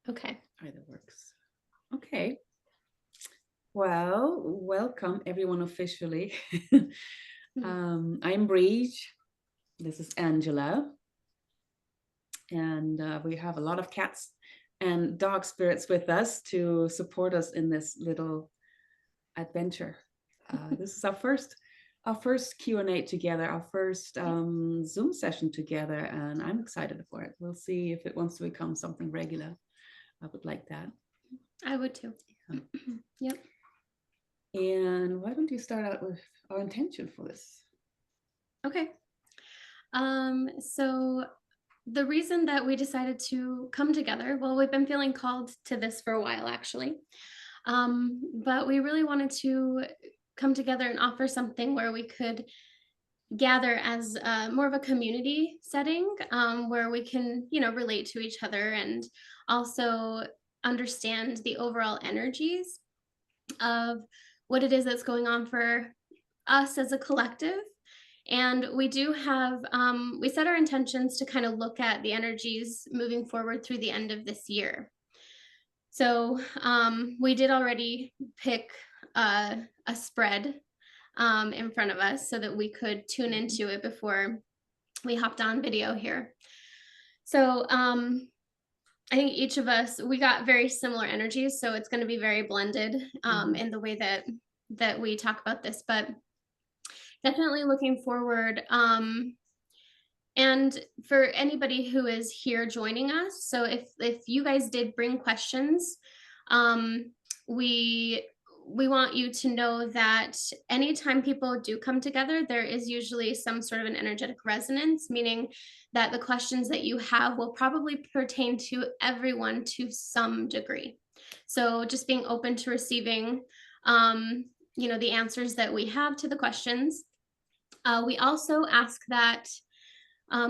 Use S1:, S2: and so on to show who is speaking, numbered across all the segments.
S1: Okay.
S2: Either works. Okay. Well, welcome everyone officially. I'm Brighde. This is Angela. And we have a lot of cats and dog spirits with us to support us in this little adventure. This is our first Q&A together, our first Zoom session together, and I'm excited for it. We'll see if it wants to become something regular. I would like that.
S1: I would too.
S2: Yeah.
S1: Yep.
S2: And why don't you start out with our intention for this?
S1: Okay. So the reason that we decided to come together, well, we've been feeling called to this for a while actually. But we really wanted to come together and offer something where we could gather as more of a community setting, where we can, relate to each other and also understand the overall energies of what it is that's going on for us as a collective. And we do have, we set our intentions to kind of look at the energies moving forward through the end of this year. So we did already pick a spread in front of us so that we could tune into it before we hopped on video here. So I think each of us, we got very similar energies, so it's going to be very blended in the way that we talk about this, but definitely looking forward. And for anybody who is here joining us, so if you guys did bring questions, um, we we want you to know that anytime people do come together, there is usually some sort of an energetic resonance, meaning that the questions that you have will probably pertain to everyone to some degree. So just being open to receiving, the answers that we have to the questions. We also ask that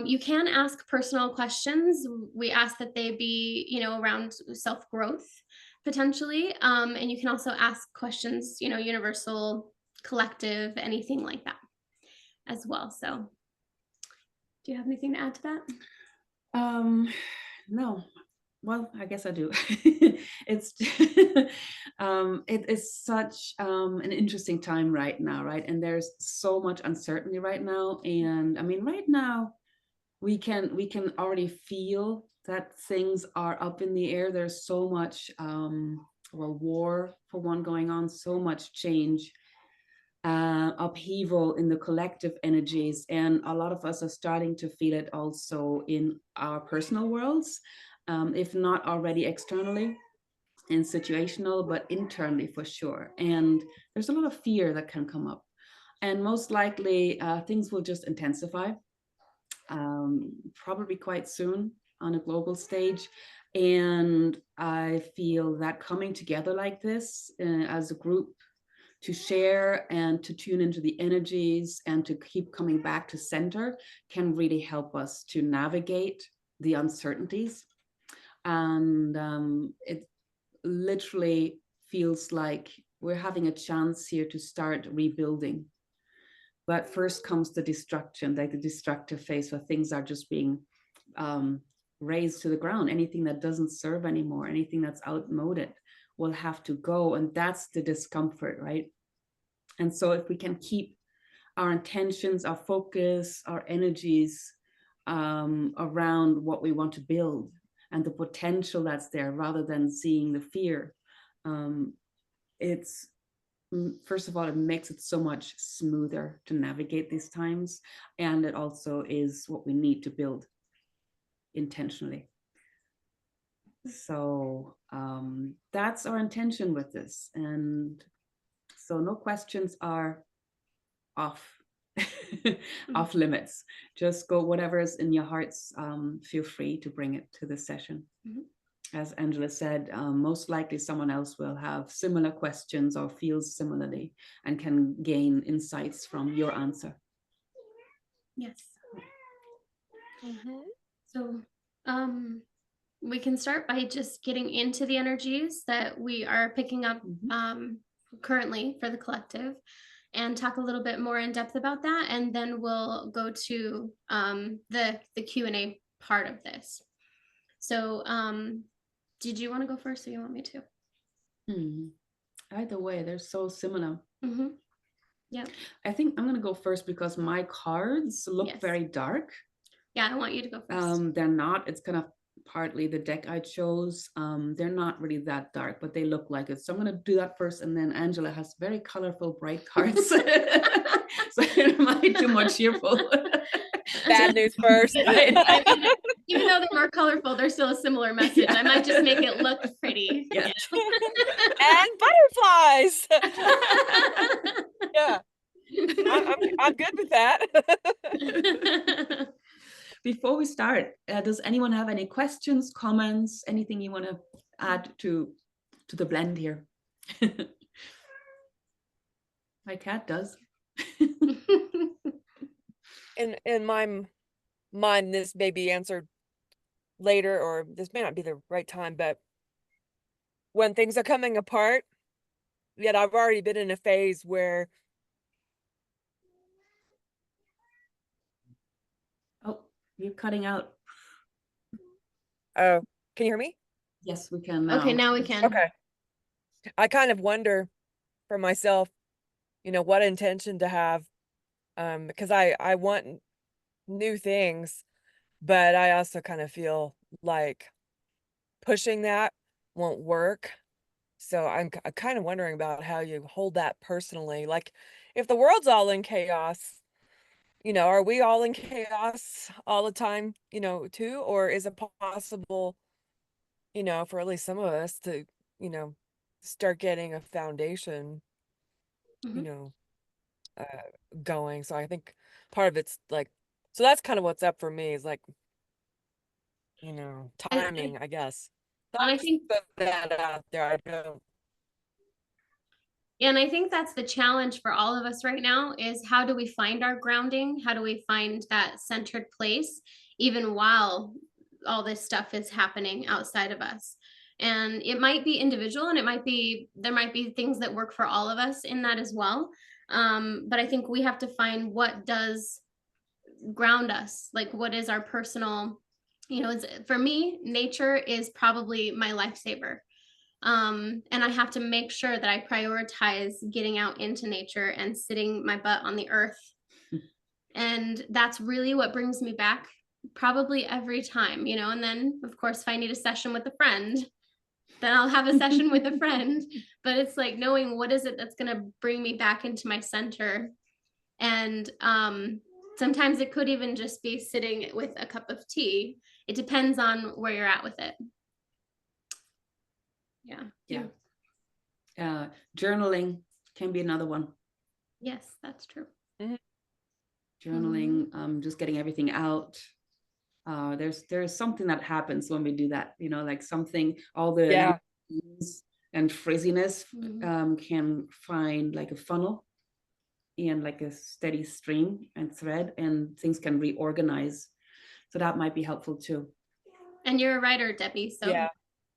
S1: you can ask personal questions. We ask that they be, around self growth potentially. And you can also ask questions, universal, collective, anything like that as well. So, do you have anything to add to that?
S2: No. Well, I guess I do. It's it is such an interesting time right now, right? And there's so much uncertainty right now. And I mean, right now we can already feel that things are up in the air. There's so much well, war for one going on, so much change, upheaval in the collective energies, and a lot of us are starting to feel it also in our personal worlds, if not already externally and situational, but internally for sure. And there's a lot of fear that can come up, and most likely things will just intensify, probably quite soon on a global stage. And I feel that coming together like this as a group to share and to tune into the energies and to keep coming back to center can really help us to navigate the uncertainties. And it literally feels like we're having a chance here to start rebuilding. But first comes the destruction, like the destructive phase where things are just being um, razed to the ground. Anything that doesn't serve anymore, anything that's outmoded will have to go. And that's the discomfort, right? And so if we can keep our intentions, our focus, our energies around what we want to build and the potential that's there rather than seeing the fear, um, it's first of all, it makes it so much smoother to navigate these times. And it also is what we need to build intentionally. So that's our intention with this. And so no questions are off. Off limits. Just go whatever is in your hearts. Feel free to bring it to the session. As Angela said, most likely someone else will have similar questions or feels similarly and can gain insights from your answer.
S1: Yes. So, we can start by just getting into the energies that we are picking up currently for the collective, and talk a little bit more in depth about that, and then we'll go to the Q&A part of this. So, Did you want to go first or you want me to?
S2: Hmm. Either way, they're so similar.
S1: Mm-hmm. Yeah.
S2: I think I'm going to go first because my cards look
S1: Yes.
S2: very dark.
S1: Yeah, I want you to go first.
S2: They're not. It's kind of partly the deck I chose. They're not really that dark, but they look like it. So I'm going to do that first, and then Angela has very colorful, bright cards, so it might be more cheerful.
S3: Bad news first.
S2: Right.
S1: I mean, even though they're more colorful, they're still a similar message.
S2: Yeah.
S1: I might just make it look pretty.
S2: Yeah.
S3: And butterflies. Yeah, I'm good with that.
S2: Before we start, does anyone have any questions, comments, anything you want to add to the blend here? My cat does.
S3: In my mind, this may be answered later, or this may not be the right time, but when things are coming apart, yet I've already been in a phase where
S2: Oh, you're cutting out.
S3: can you hear me?
S2: Yes, we can now.
S1: Okay, now we can.
S3: Okay. I kind of wonder for myself, what intention to have, because I want new things, but I also kind of feel like pushing that won't work. So I'm kind of wondering about how you hold that personally. Like, if the world's all in chaos, are we all in chaos all the time, too? Or is it possible, for at least some of us to, you know, start getting a foundation, you
S1: Mhm.
S3: know, going? So I think part of it's like, so that's kind of what's up for me, is like,
S1: And
S3: timing, I guess. So
S1: and
S3: I'll
S1: I
S3: just
S1: think
S3: put that out there. I don't.
S1: and I think that's the challenge for all of us right now is how do we find our grounding? How do we find that centered place even while all this stuff is happening outside of us? And it might be individual and there might be things that work for all of us in that as well. But I think we have to find what does ground us, like what is our personal, for me, nature is probably my lifesaver. And I have to make sure that I prioritize getting out into nature and sitting my butt on the earth. And that's really what brings me back probably every time, and then of course if I need a session with a friend, then I'll have a session with a friend. But it's like knowing what is it that's going to bring me back into my center. And sometimes it could even just be sitting with a cup of tea. It depends on where you're at with it. Yeah.
S2: Yeah. Journaling can be another one.
S1: Yes, that's true.
S2: Journaling, just getting everything out. There's something that happens when we do that, like something, all the
S3: Yeah.
S2: and frizziness can find like a funnel and like a steady stream and thread, and things can reorganize. So that might be helpful too.
S1: And you're a writer, Debbie, so
S3: Yeah.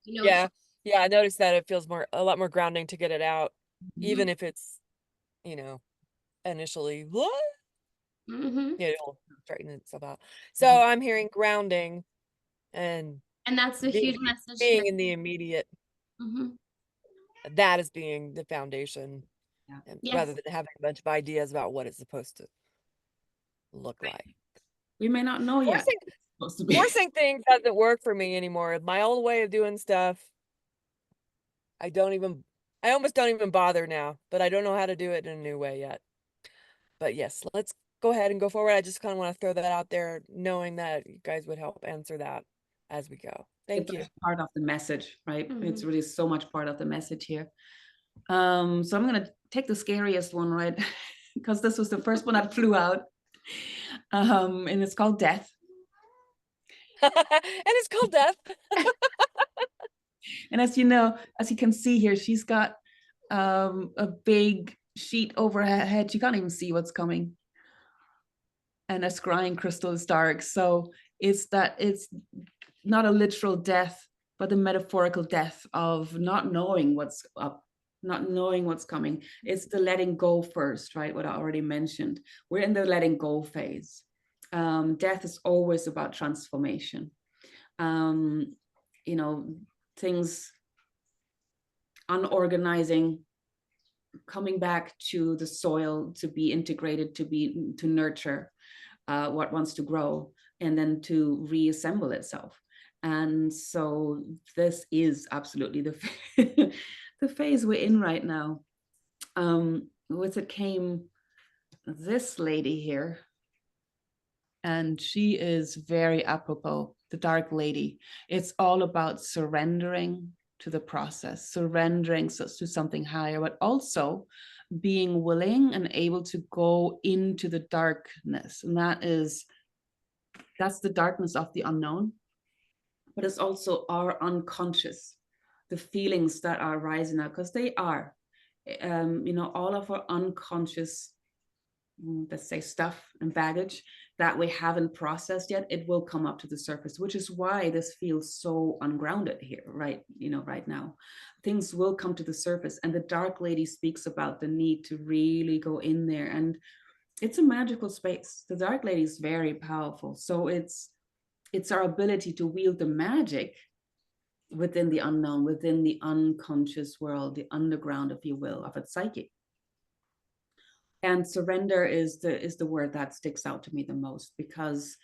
S1: you know.
S3: Yeah, I noticed that it feels a lot more grounding to get it out, even if it's, initially what? It'll straighten itself out. So I'm hearing grounding and
S1: that's a huge message
S3: being
S1: here.
S3: in the immediate. That is being the foundation, rather than having a bunch of ideas about what it's supposed to look like.
S2: We may not know yet.
S3: Forcing things doesn't work for me anymore. My old way of doing stuff, I almost don't even bother now, but I don't know how to do it in a new way yet. But yes, let's go ahead and go forward. I just kind of want to throw that out there, knowing that you guys would help answer that as we go. Thank you.
S2: It's part of the message, right? It's really so much part of the message here. So I'm going to take the scariest one, right? Because this was the first one that flew out. And it's called death.
S3: And it's called death.
S2: And as you can see here, she's got a big sheet over her head. She can't even see what's coming. And a scrying crystal is dark. So it's not a literal death, but the metaphorical death of not knowing what's up, not knowing what's coming. It's the letting go first, right? What I already mentioned. We're in the letting go phase. Death is always about transformation. things unorganizing, coming back to the soil to be integrated, to nurture what wants to grow, and then to reassemble itself. And so this is absolutely the the phase we're in right now. With it came this lady here, and she is very apropos, the Dark Lady. It's all about surrendering to the process, surrendering to something higher, but also being willing and able to go into the darkness. And that's the darkness of the unknown, but it's also our unconscious, the feelings that are rising up, because they are, all of our unconscious, let's say, stuff and baggage that we haven't processed yet, it will come up to the surface, which is why this feels so ungrounded here, right? Right now, things will come to the surface, and the Dark Lady speaks about the need to really go in there, and it's a magical space. The Dark Lady is very powerful, so it's our ability to wield the magic within the unknown, within the unconscious world, the underground, if you will, of its psyche. And surrender is the word that sticks out to me the most, because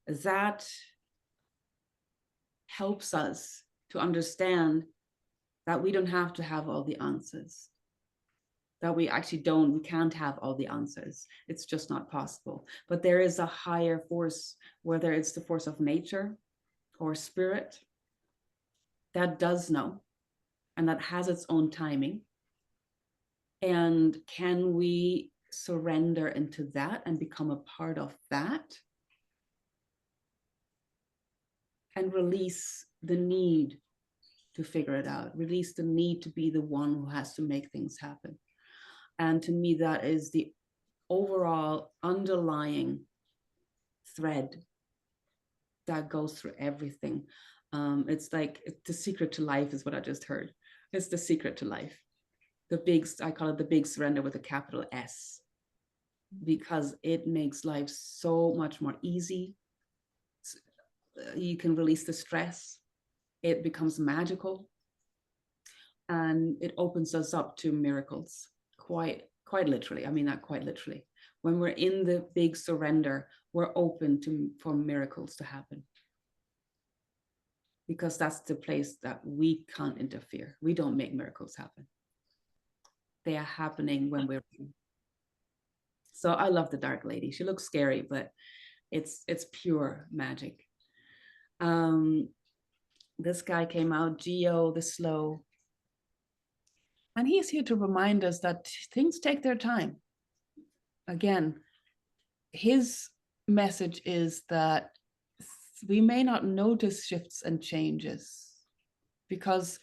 S2: that helps us to understand that we don't have to have all the answers, that we can't have all the answers. It's just not possible. But there is a higher force, whether it's the force of nature or spirit, that does know, and that has its own timing. And can we surrender into that and become a part of that, and release the need to figure it out, release the need to be the one who has to make things happen? And to me, that is the overall underlying thread that goes through everything. It's like the secret to life is what I just heard. It's the secret to life. I call it the big surrender with a capital S, because it makes life so much more easy. You can release the stress. It becomes magical, and it opens us up to miracles. Quite literally. I mean that quite literally. When we're in the big surrender, we're open for miracles to happen, because that's the place that we can't interfere. We don't make miracles happen. They are happening when we're in. So I love the Dark Lady. She looks scary, but it's pure magic. This guy came out, Geo the Slow, and he's here to remind us that things take their time. Again, his message is that we may not notice shifts and changes, because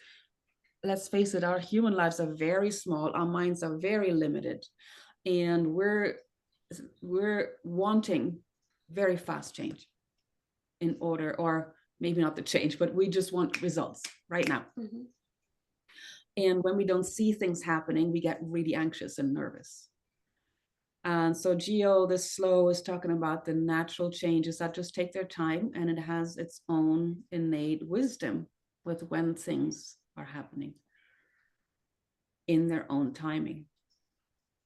S2: let's face it, our human lives are very small, our minds are very limited, and we're wanting very fast change in order, or maybe not the change, but we just want results right now. Mm-hmm. And when we don't see things happening, we get really anxious and nervous. And so Geo the Slow is talking about the natural changes that just take their time, and it has its own innate wisdom with when things are happening in their own timing.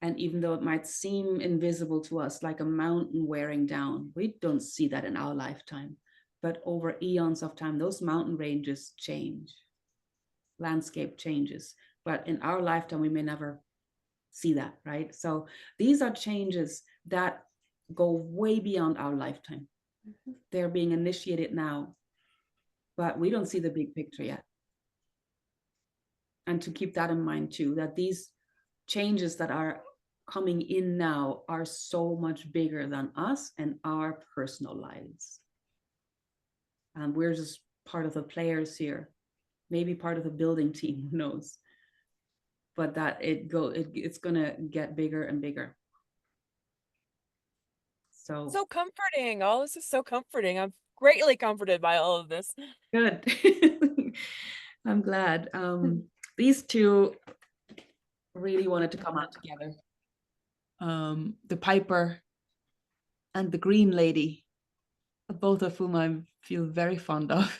S2: And even though it might seem invisible to us, like a mountain wearing down, we don't see that in our lifetime. But over eons of time, those mountain ranges change, landscape changes. But in our lifetime, we may never see that, right? So these are changes that go way beyond our lifetime. Mm-hmm. They're being initiated now, but we don't see the big picture yet. And to keep that in mind too, that these changes that are coming in now are so much bigger than us and our personal lives. And we're just part of the players here, maybe part of the building team, who knows? But that it's gonna get bigger and bigger.
S3: So comforting. All this is so comforting. I'm greatly comforted by all of this.
S2: Good. I'm glad. These two really wanted to come out together. The Piper and the Green Lady, both of whom I feel very fond of.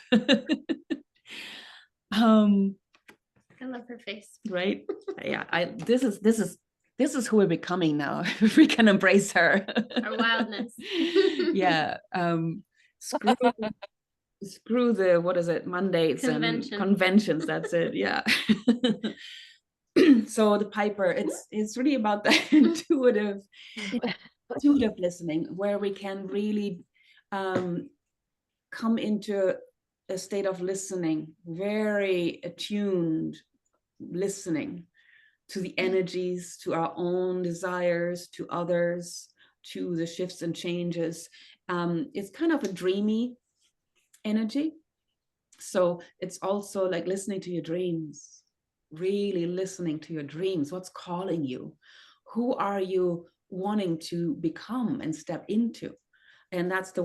S2: Um,
S1: I love her face.
S2: right? Yeah, this is who we're becoming now. If we can embrace her.
S1: Our wildness.
S2: Yeah. Screw the, what is it, mandates and conventions. That's it. Yeah. So the Piper, it's really about that intuitive listening, where we can really come into a state of listening, very attuned listening to the energies, to our own desires, to others, to the shifts and changes. It's kind of a dreamy energy. So it's also like listening to your dreams, really listening to your dreams. What's calling you? Who are you wanting to become and step into? And that's the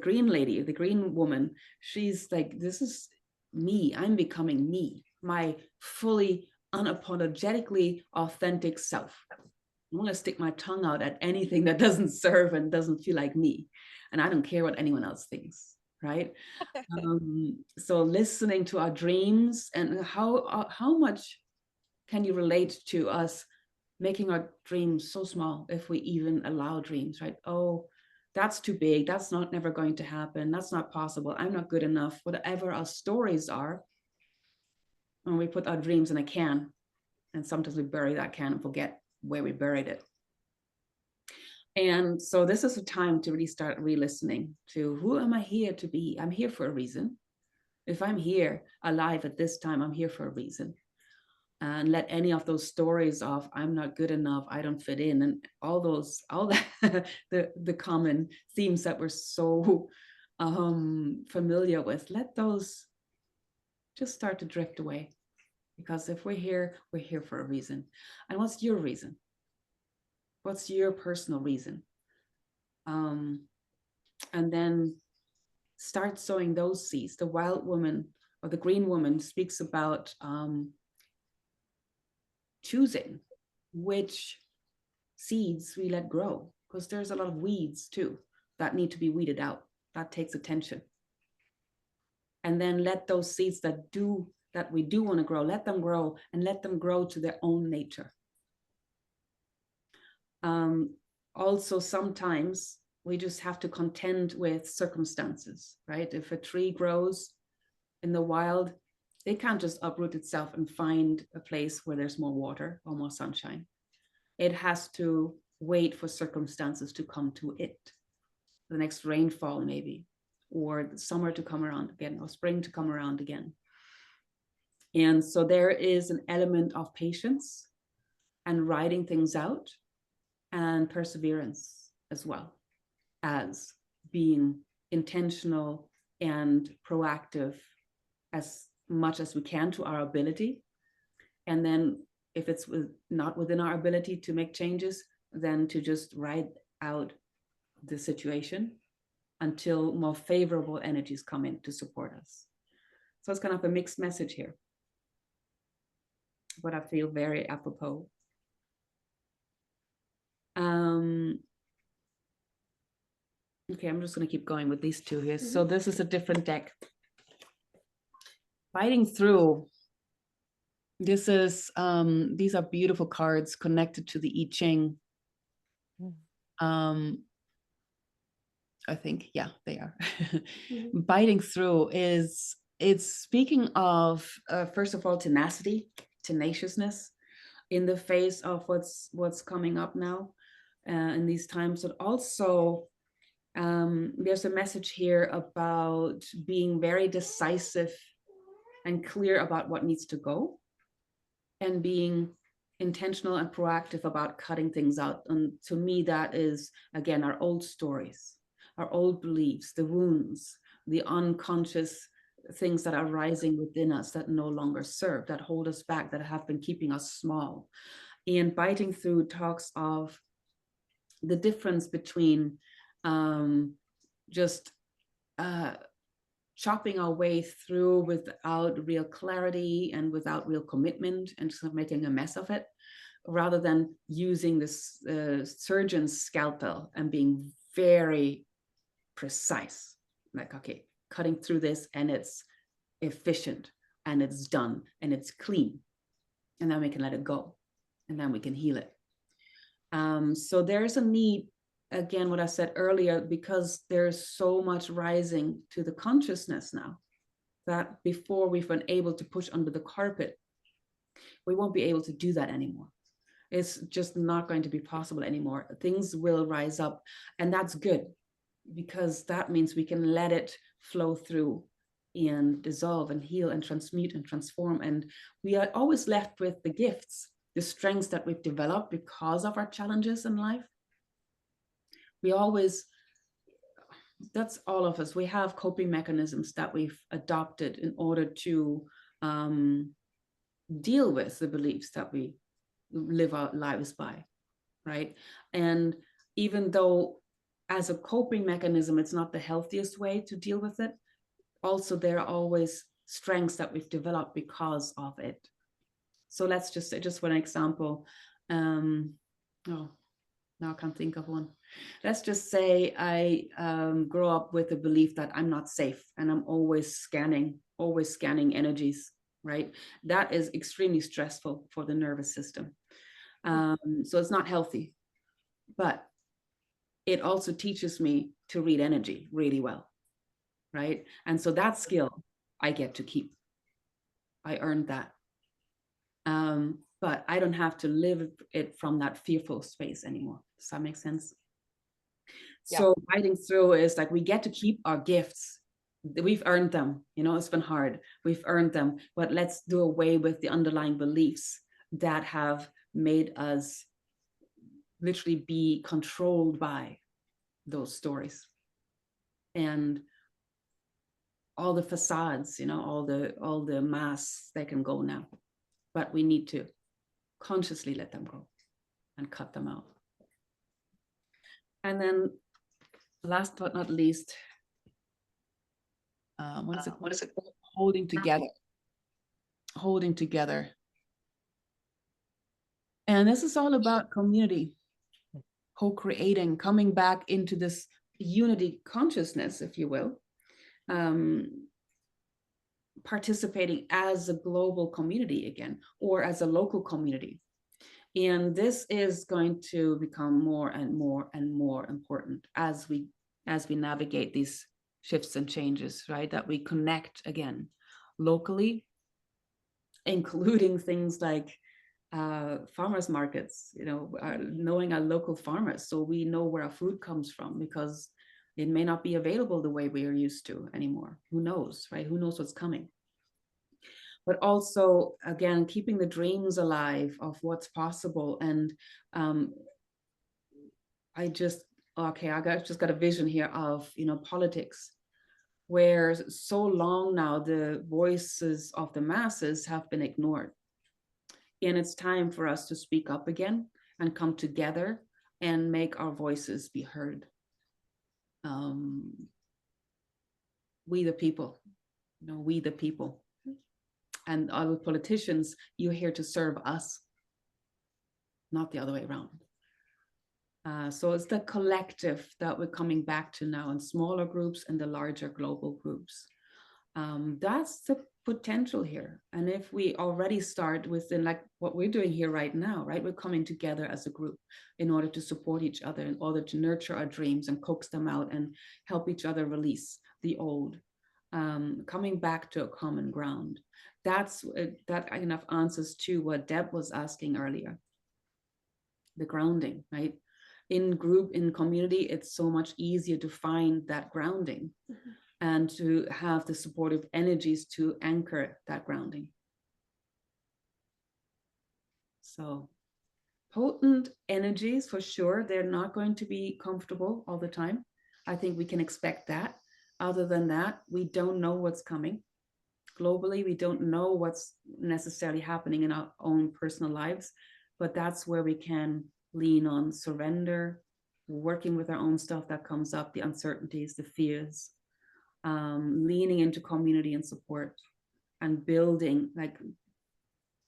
S2: green lady, the green woman. She's like, this is me. I'm becoming me, my fully unapologetically authentic self. I'm going to stick my tongue out at anything that doesn't serve and doesn't feel like me. And I don't care what anyone else thinks, right? So listening to our dreams, and how much can you relate to us making our dreams so small, if we even allow dreams, right? Oh, that's too big. That's never going to happen. That's not possible. I'm not good enough. Whatever our stories are, and we put our dreams in a can, and sometimes we bury that can and forget where we buried it. And so this is a time to really start re-listening to, who am I here to be? I'm here for a reason. If I'm here alive at this time, I'm here for a reason. And let any of those stories of I'm not good enough, I don't fit in, and all that the common themes that we're so familiar with, let those just start to drift away. Because if we're here for a reason. And what's your reason? What's your personal reason? And then start sowing those seeds. The wild woman, or the green woman, speaks about choosing which seeds we let grow, because there's a lot of weeds too that need to be weeded out. That takes attention. And then let those seeds that we do want to grow, let them grow, and let them grow to their own nature. Also, sometimes we just have to contend with circumstances, right? If a tree grows in the wild, it can't just uproot itself and find a place where there's more water or more sunshine. It has to wait for circumstances to come to it. The next rainfall, maybe, or summer to come around again, or spring to come around again. And so there is an element of patience and writing things out, and perseverance, as well as being intentional and proactive as much as we can to our ability. And then if it's not within our ability to make changes, then to just ride out the situation until more favorable energies come in to support us. So it's kind of a mixed message here, but I feel very apropos. Okay, I'm just going to keep going with these two here. So this is a different deck. Fighting Through. This is these are beautiful cards connected to the I Ching. I think, yeah, they are. Biting Through it's speaking of first of all tenacity, tenaciousness in the face of what's coming up now in these times, but also there's a message here about being very decisive and clear about what needs to go, and being intentional and proactive about cutting things out. And to me, that is, again, our old stories, our old beliefs, the wounds, the unconscious things that are rising within us that no longer serve, that hold us back, that have been keeping us small. And Biting Through talks of the difference between just chopping our way through without real clarity and without real commitment, and just making a mess of it, rather than using this surgeon's scalpel and being very precise, like, okay, cutting through this and it's efficient, and it's done and it's clean. And then we can let it go, and then we can heal it. So there's a need, again, what I said earlier, because there's so much rising to the consciousness now, that before we've been able to push under the carpet, we won't be able to do that anymore. It's just not going to be possible anymore. Things will rise up, and that's good, because that means we can let it flow through and dissolve and heal and transmute and transform. And we are always left with the gifts, the strengths that we've developed because of our challenges in life. We always, that's all of us, we have coping mechanisms that we've adopted in order to deal with the beliefs that we live our lives by, right? And even though as a coping mechanism, it's not the healthiest way to deal with it, also there are always strengths that we've developed because of it. So let's just say, just for an example, oh, now I can't think of one. Let's just say I grow up with the belief that I'm not safe, and I'm always scanning energies, right? That is extremely stressful for the nervous system. So it's not healthy, but it also teaches me to read energy really well, right? And so that skill I get to keep. I earned that. But I don't have to live it from that fearful space anymore. Does that make sense? Yeah. So fighting through is like, we get to keep our gifts. We've earned them. You know, it's been hard. We've earned them, but let's do away with the underlying beliefs that have made us literally be controlled by those stories and all the facades, you know, all the masks, they can go now, but we need to consciously let them go and cut them out. And then last but not least, what is it? Holding together. Holding together. And this is all about community, co-creating, coming back into this unity consciousness, if you will, participating as a global community again, or as a local community. And this is going to become more and more and more important as we navigate these shifts and changes, right? That we connect again locally, including things like farmers markets, you know, knowing our local farmers, so we know where our food comes from, because it may not be available the way we are used to anymore. Who knows, right? Who knows what's coming? But also, again, keeping the dreams alive of what's possible. And I just got a vision here of, you know, politics, where so long now the voices of the masses have been ignored. And it's time for us to speak up again and come together and make our voices be heard. We the people, you know, we the people. And other politicians, you're here to serve us, not the other way around. So it's the collective that we're coming back to now, in smaller groups and the larger global groups. That's the potential here. And if we already start within, like what we're doing here right now, right? We're coming together as a group in order to support each other, in order to nurture our dreams and coax them out and help each other release the old, coming back to a common ground. That kind of answers to what Deb was asking earlier. The grounding, right? In group, in community, it's so much easier to find that grounding. Mm-hmm. And to have the supportive energies to anchor that grounding. So potent energies, for sure, they're not going to be comfortable all the time. I think we can expect that. Other than that, we don't know what's coming. Globally, we don't know what's necessarily happening in our own personal lives, but that's where we can lean on surrender, working with our own stuff that comes up, the uncertainties, the fears, leaning into community and support, and building, like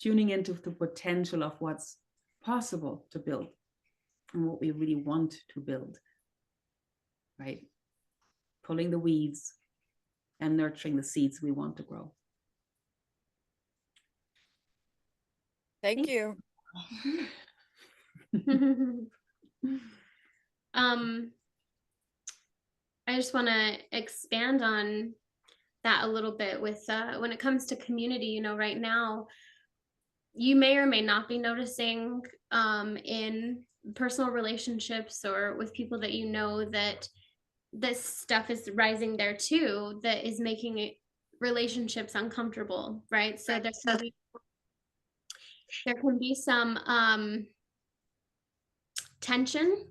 S2: tuning into the potential of what's possible to build and what we really want to build, right? Pulling the weeds and nurturing the seeds we want to grow.
S3: Thank you.
S1: um I just want to expand on that a little bit with when it comes to community. Right now you may or may not be noticing in personal relationships or with people that that this stuff is rising there too, that is making relationships uncomfortable, right? So there can be some tension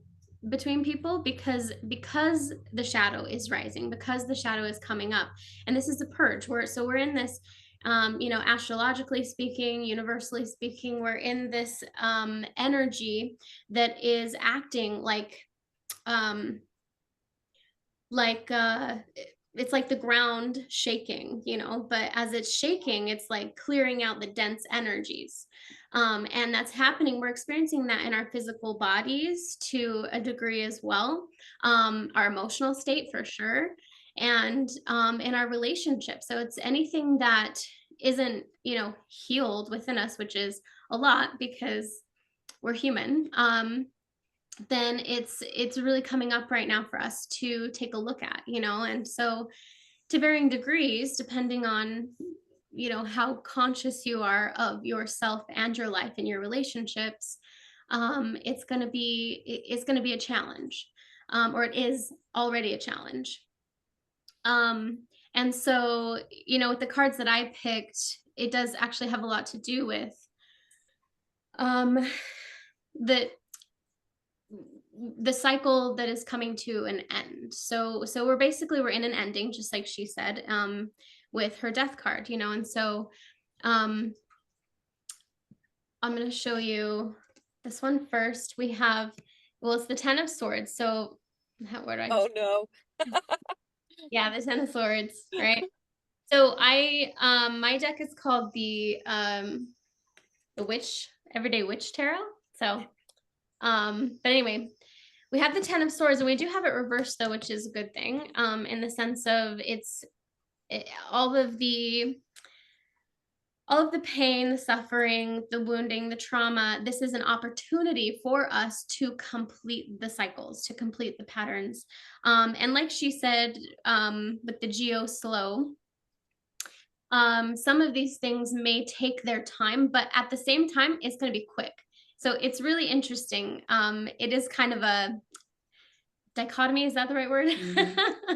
S1: between people because the shadow is rising, because the shadow is coming up, and this is a purge. We're in this, astrologically speaking, universally speaking, we're in this energy that is acting um like it's like the ground shaking, but as it's shaking, it's like clearing out the dense energies. And that's happening. We're experiencing that in our physical bodies to a degree as well, our emotional state for sure, and in our relationships. So it's anything that isn't, healed within us, which is a lot because we're human. Then it's really coming up right now for us to take a look at, and so to varying degrees, depending on how conscious you are of yourself and your life and your relationships, it's going to be a challenge, or it is already a challenge. And so, with the cards that I picked, it does actually have a lot to do with the cycle that is coming to an end. So we're in an ending, just like she said, with her death card, and so I'm going to show you this one first. We have, well, it's the 10 of Swords. So where do I
S3: Oh no.
S1: yeah, the 10 of Swords, right? So my deck is called the Witch Everyday Witch Tarot. So but anyway, we have the 10 of Swords, and we do have it reversed though, which is a good thing, in the sense of all of the pain, the suffering, the wounding, the trauma. This is an opportunity for us to complete the cycles, to complete the patterns. And like she said, with the geo slow, some of these things may take their time, but at the same time, it's going to be quick. So it's really interesting. It is kind of a dichotomy, is that the right word? Mm-hmm.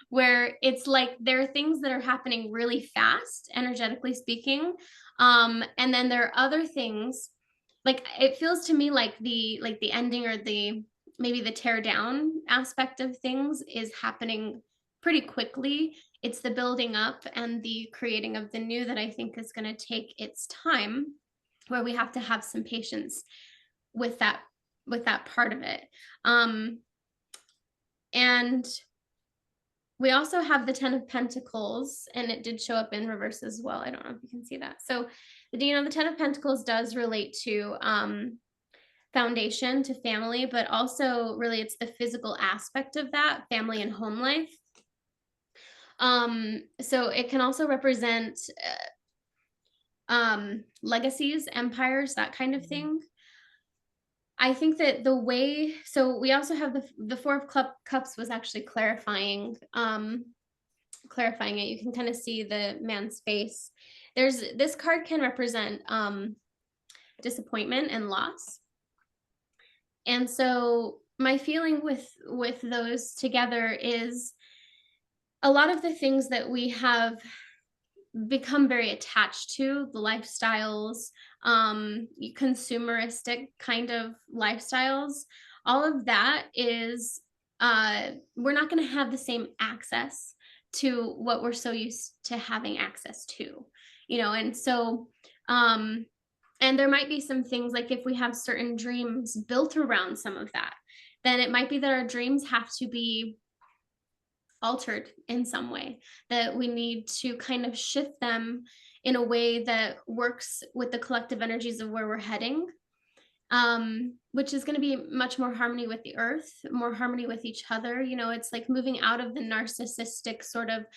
S1: Where it's like there are things that are happening really fast, energetically speaking, and then there are other things, like it feels to me like the ending, or maybe the tear down aspect of things is happening pretty quickly. It's the building up and the creating of the new that I think is going to take its time, where we have to have some patience with that part of it. And we also have the 10 of Pentacles, and it did show up in reverse as well. I don't know if you can see that. So, the 10 of Pentacles does relate to foundation, to family, but also really it's the physical aspect of that, family and home life. So it can also represent legacies, empires, that kind of thing. I think that the way, so we also have the Four of Cups was actually clarifying it. You can kind of see the man's face. This card can represent disappointment and loss. And so my feeling with those together is a lot of the things that we have become very attached to, the lifestyles, consumeristic kind of lifestyles, all of that is we're not going to have the same access to what we're so used to having access to, and so and there might be some things, like if we have certain dreams built around some of that, then it might be that our dreams have to be altered in some way, that we need to kind of shift them in a way that works with the collective energies of where we're heading, which is going to be much more harmony with the earth, more harmony with each other. It's like moving out of the narcissistic sort of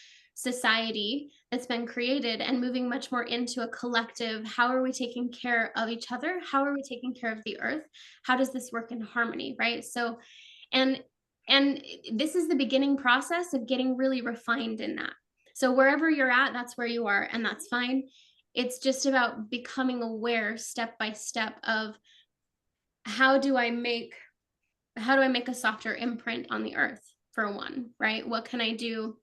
S1: society that's been created and moving much more into a collective. How are we taking care of each other? How are we taking care of the earth? How does this work in harmony, right? So, and and this is the beginning process of getting really refined in that. So wherever you're at, that's where you are, and that's fine. It's just about becoming aware step by step of how do I make a softer imprint on the earth, for one, right? What can I do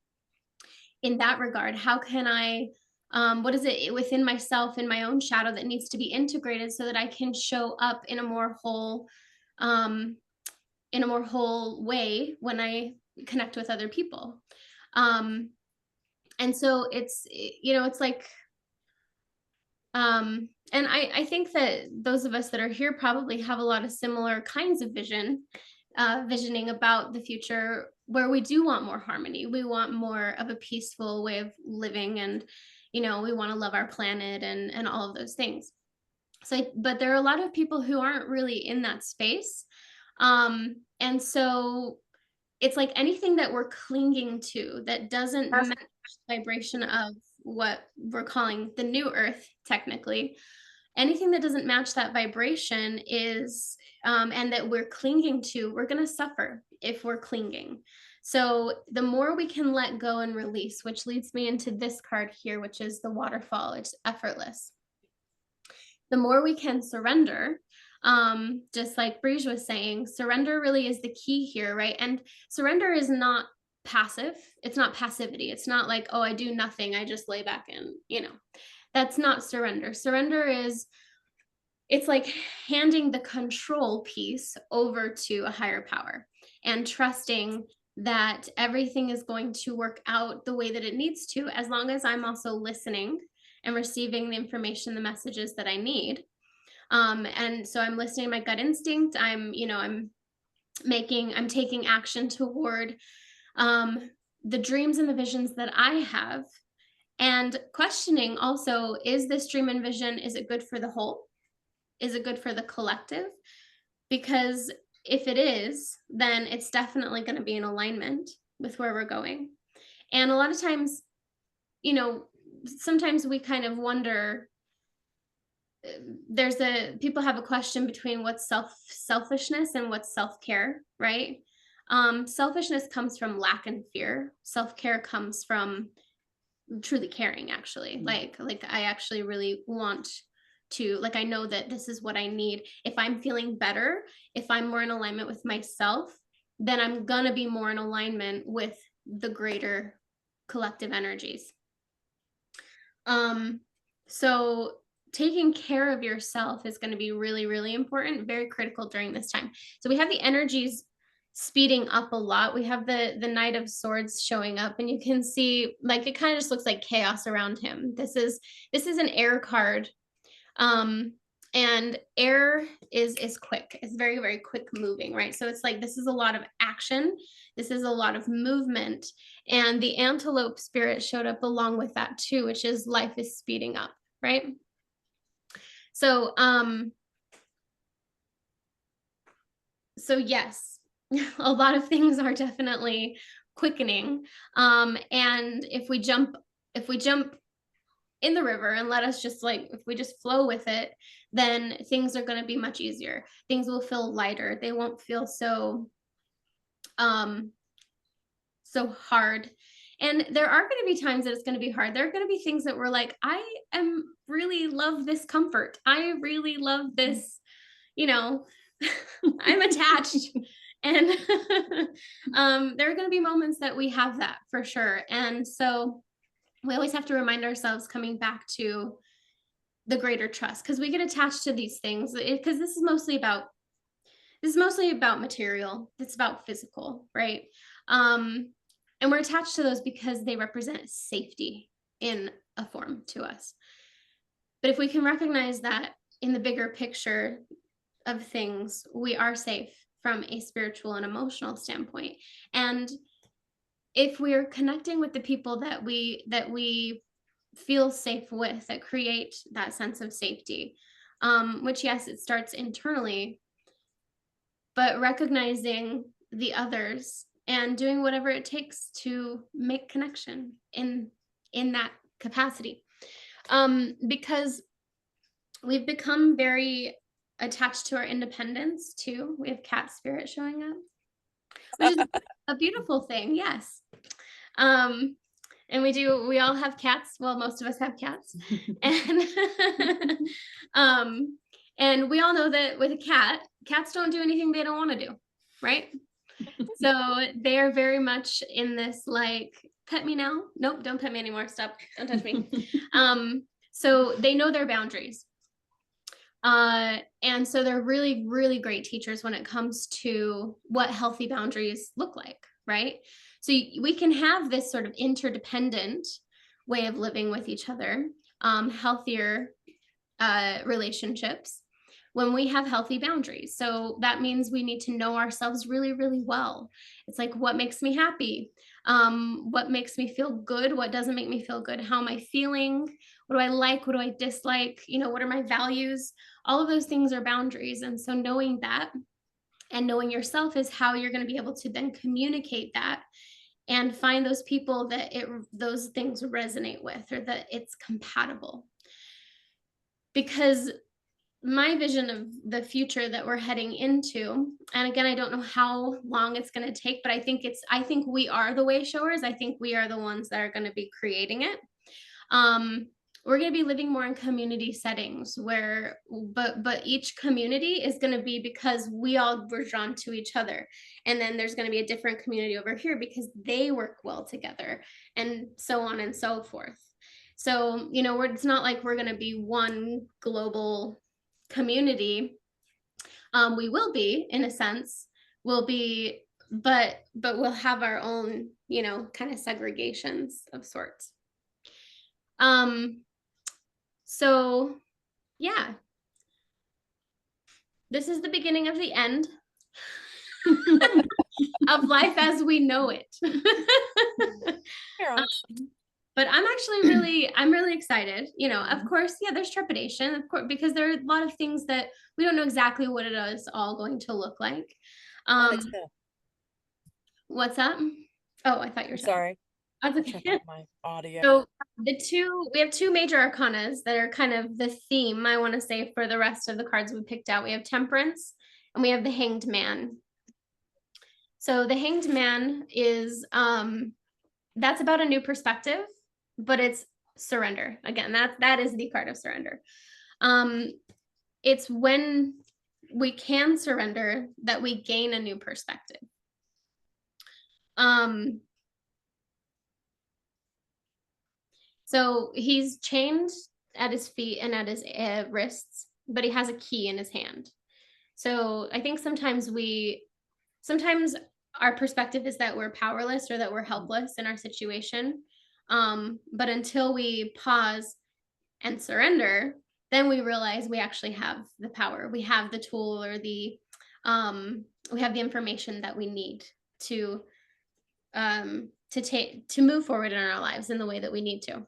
S1: in that regard? How can I, what is it within myself, in my own shadow, that needs to be integrated so that I can show up in a more whole, um, way when I connect with other people. And so it's like, and I think that those of us that are here probably have a lot of similar kinds of visioning about the future, where we do want more harmony. We want more of a peaceful way of living, and we want to love our planet and all of those things. So, but there are a lot of people who aren't really in that space, and so it's like anything that we're clinging to that doesn't match the vibration of what we're calling the new earth, technically. Anything that doesn't match that vibration is, and that we're clinging to, we're going to suffer if we're clinging. So the more we can let go and release, which leads me into this card here, which is the waterfall. It's effortless. The more we can surrender, just like Brighde was saying, surrender really is the key here, right? And surrender is not passive. It's not passivity. It's not like, oh, I do nothing, I just lay back and that's not surrender. Surrender is, it's like handing the control piece over to a higher power and trusting that everything is going to work out the way that it needs to, as long as I'm also listening and receiving the information, the messages that I need. And so I'm listening to my gut instinct. I'm taking action toward the dreams and the visions that I have, and questioning also, is this dream and vision, is it good for the whole? Is it good for the collective? Because if it is, then it's definitely going to be in alignment with where we're going. And a lot of times, sometimes we kind of wonder, people have a question between what's selfishness and what's self-care, right? Selfishness comes from lack and fear. Self-care comes from truly caring, actually. Like I actually really want to, like, I know that this is what I need. If I'm feeling better, if I'm more in alignment with myself, then I'm gonna be more in alignment with the greater collective energies. So taking care of yourself is going to be really, really important, very critical during this time. So we have the energies speeding up a lot. We have the Knight of Swords showing up, and you can see, like, it kind of just looks like chaos around him. This is an air card. And air is quick. It's very, very quick moving, right? So it's like, this is a lot of action. This is a lot of movement. And the antelope spirit showed up along with that too, which is life is speeding up, right? So, so yes, a lot of things are definitely quickening. And if we jump in the river and let us just, like, if we just flow with it, then things are going to be much easier. Things will feel lighter. They won't feel so hard. And there are going to be times that it's going to be hard. There are going to be things that we're like, I really love this comfort. I really love this, I'm attached. And there are going to be moments that we have that, for sure. And so we always have to remind ourselves, coming back to the greater trust, because we get attached to these things, because this is mostly about material. It's about physical, right? And we're attached to those because they represent safety in a form to us. But if we can recognize that in the bigger picture of things, we are safe from a spiritual and emotional standpoint. And if we're connecting with the people that we feel safe with, that create that sense of safety, which, yes, it starts internally, but recognizing the others and doing whatever it takes to make connection in that capacity. Because we've become very attached to our independence too. We have cat spirit showing up, which is a beautiful thing. Yes. Um, and we all have cats. Well, most of us have cats. And um, and we all know that with a cat, cats don't do anything they don't want to do, right? So they are very much in this like, pet me now. Nope, don't pet me anymore. Stop. Don't touch me. So they know their boundaries. And so they're really, really great teachers when it comes to what healthy boundaries look like, right? So we can have this sort of interdependent way of living with each other, healthier relationships when we have healthy boundaries. So that means we need to know ourselves really, really well. It's like, what makes me happy? What makes me feel good? What doesn't make me feel good? How am I feeling? What do I like? What do I dislike? What are my values? All of those things are boundaries. And so knowing that and knowing yourself is how you're going to be able to then communicate that and find those people that those things resonate with, or that it's compatible. Because my vision of the future that we're heading into, and again, I don't know how long it's going to take, but I think we are the way showers. I think we are the ones that are going to be creating it. We're going to be living more in community settings where, but each community is going to be because we all were drawn to each other. And then there's going to be a different community over here because they work well together, and so on and so forth. So, it's not like we're going to be one global community. We will be, in a sense, but we'll have our own, kind of segregations of sorts. So yeah, this is the beginning of the end of life as we know it. But I'm really excited. Of course, yeah, there's trepidation, of course, because there are a lot of things that we don't know exactly what it is all going to look like. What's up? Oh, I thought you were
S3: sorry.
S1: That's okay.
S3: Check out my audio.
S1: So we have two major arcanas that are kind of the theme, I want to say, for the rest of the cards we picked out. We have Temperance and we have the Hanged Man. So the Hanged Man is that's about a new perspective, but it's surrender. Again, that is the card of surrender. It's when we can surrender that we gain a new perspective. So he's chained at his feet and at his wrists, but he has a key in his hand. So I think sometimes our perspective is that we're powerless or that we're helpless in our situation. But until we pause and surrender, then we realize we actually have the power. We have the tool, or we have the information that we need to move forward in our lives in the way that we need to.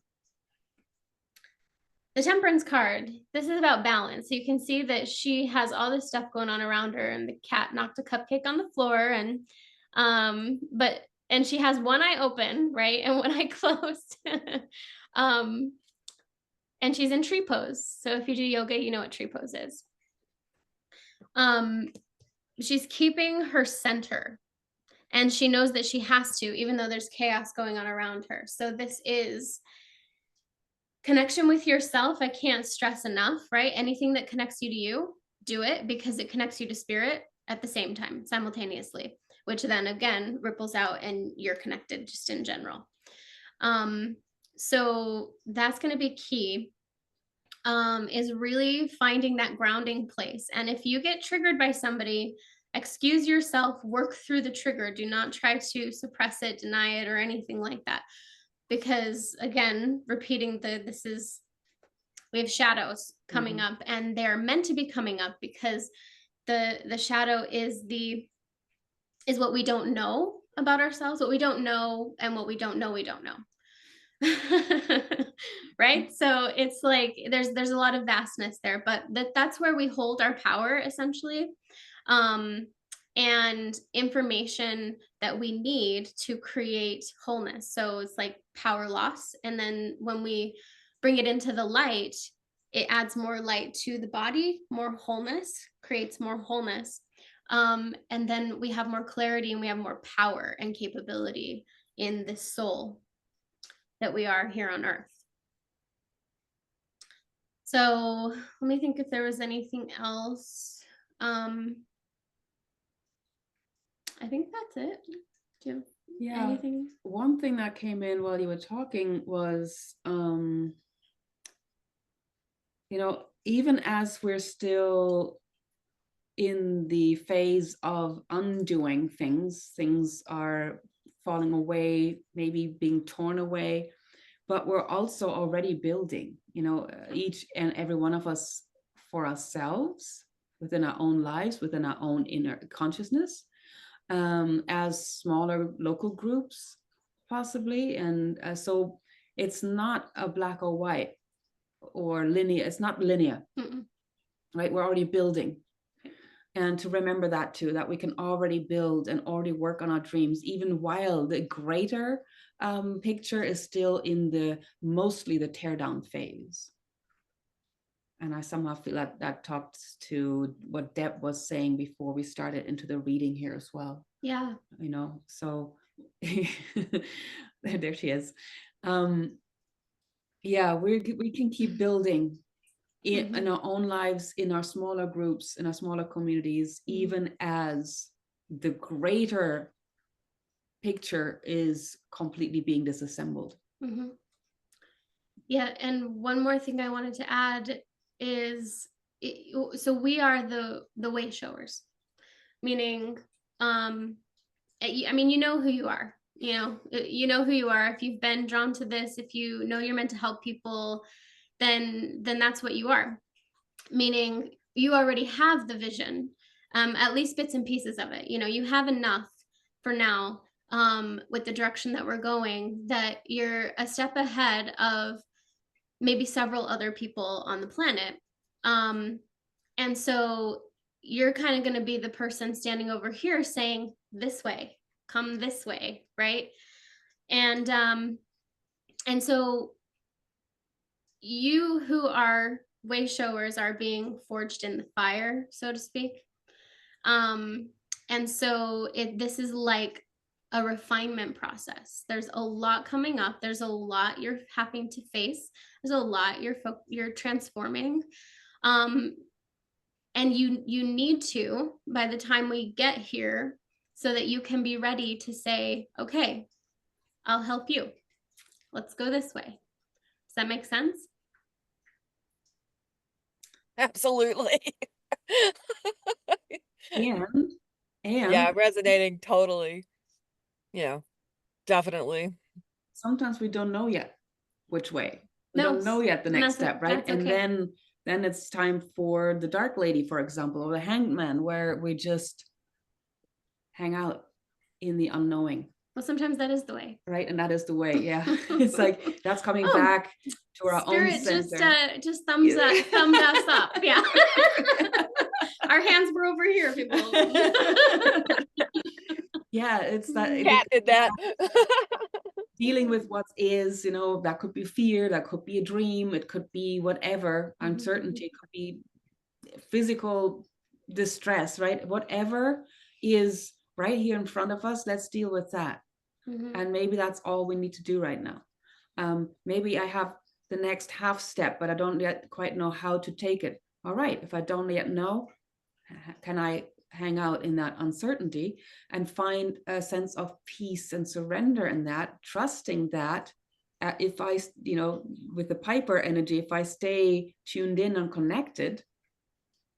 S1: The Temperance card, this is about balance. So you can see that she has all this stuff going on around her, and the cat knocked a cupcake on the floor, and she has one eye open, right? And one eye closed. And she's in tree pose. So if you do yoga, you know what tree pose is. She's keeping her center, and she knows that she has to, even though there's chaos going on around her. So this is connection with yourself. I can't stress enough, right? Anything that connects you to you, do it, because it connects you to spirit at the same time, simultaneously, which then again ripples out and you're connected just in general. So that's going to be key, is really finding that grounding place. And if you get triggered by somebody, excuse yourself, work through the trigger. Do not try to suppress it, deny it, or anything like that. Because again, repeating we have shadows coming up, and they're meant to be coming up because the shadow is what we don't know about ourselves, what we don't know, and what we don't know, we don't know. Right? So it's like there's a lot of vastness there, but that's where we hold our power, essentially. and information that we need to create wholeness. So it's like power loss. And then when we bring it into the light, it adds more light to the body, more wholeness, creates more wholeness. And then we have more clarity and we have more power and capability in this soul that we are here on earth. So let me think if there was anything else. I think that's it. Do you have
S2: Yeah.
S1: anything?
S2: One thing that came in while you were talking was, even as we're still in the phase of undoing things, things are falling away, maybe being torn away, but we're also already building, each and every one of us for ourselves, within our own lives, within our own inner consciousness, as smaller local groups, possibly. And so it's not a black or white or linear, it's not linear, right? We're already building. And to remember that too, that we can already build and already work on our dreams, even while the greater picture is still in mostly the tear down phase. And I somehow feel that talks to what Deb was saying before we started into the reading here as well.
S1: Yeah.
S2: So there she is. Yeah, we can keep building in our own lives, in our smaller groups, in our smaller communities, even as the greater picture is completely being disassembled.
S1: Yeah, and one more thing I wanted to add is, so we are the way showers, meaning, I mean, you know who you are. You know who you are. If you've been drawn to this, if you know you're meant to help people, then that's what you are. Meaning you already have the vision, at least bits and pieces of it. You have enough for now, with the direction that we're going, that you're a step ahead of maybe several other people on the planet. And so you're kind of going to be the person standing over here saying, this way, come this way, right? And so you who are way showers are being forged in the fire, so to speak. And so this is like a refinement process. There's a lot coming up. There's a lot you're having to face. There's a lot you're transforming. And you need to, by the time we get here, so that you can be ready to say, okay, I'll help you. Let's go this way. Does that make sense?
S3: Absolutely.
S2: And
S3: yeah, resonating totally. Yeah, definitely.
S2: Sometimes we don't know yet which way. We
S1: No,
S2: don't know yet the next step, right?
S1: That's
S2: And
S1: okay.
S2: then it's time for the Dark Lady, for example, or the Hanged Man, where we just hang out in the unknowing.
S1: Well, sometimes that is the way.
S2: Right. And that is the way. Yeah. It's like that's coming back to our own center.
S1: Just thumbs up, thumbed us up. Yeah. Our hands were over here, people.
S2: Yeah, it's that.
S3: Cat did that.
S2: Dealing with what is, that could be fear, that could be a dream, it could be whatever, uncertainty, it could be physical distress, right? Whatever is right here in front of us, let's deal with that. And maybe that's all we need to do right now. Maybe I have the next half step, but I don't yet quite know how to take it. All right, if I don't yet know, can I hang out in that uncertainty and find a sense of peace and surrender in that, trusting that if I, with the Piper energy, if I stay tuned in and connected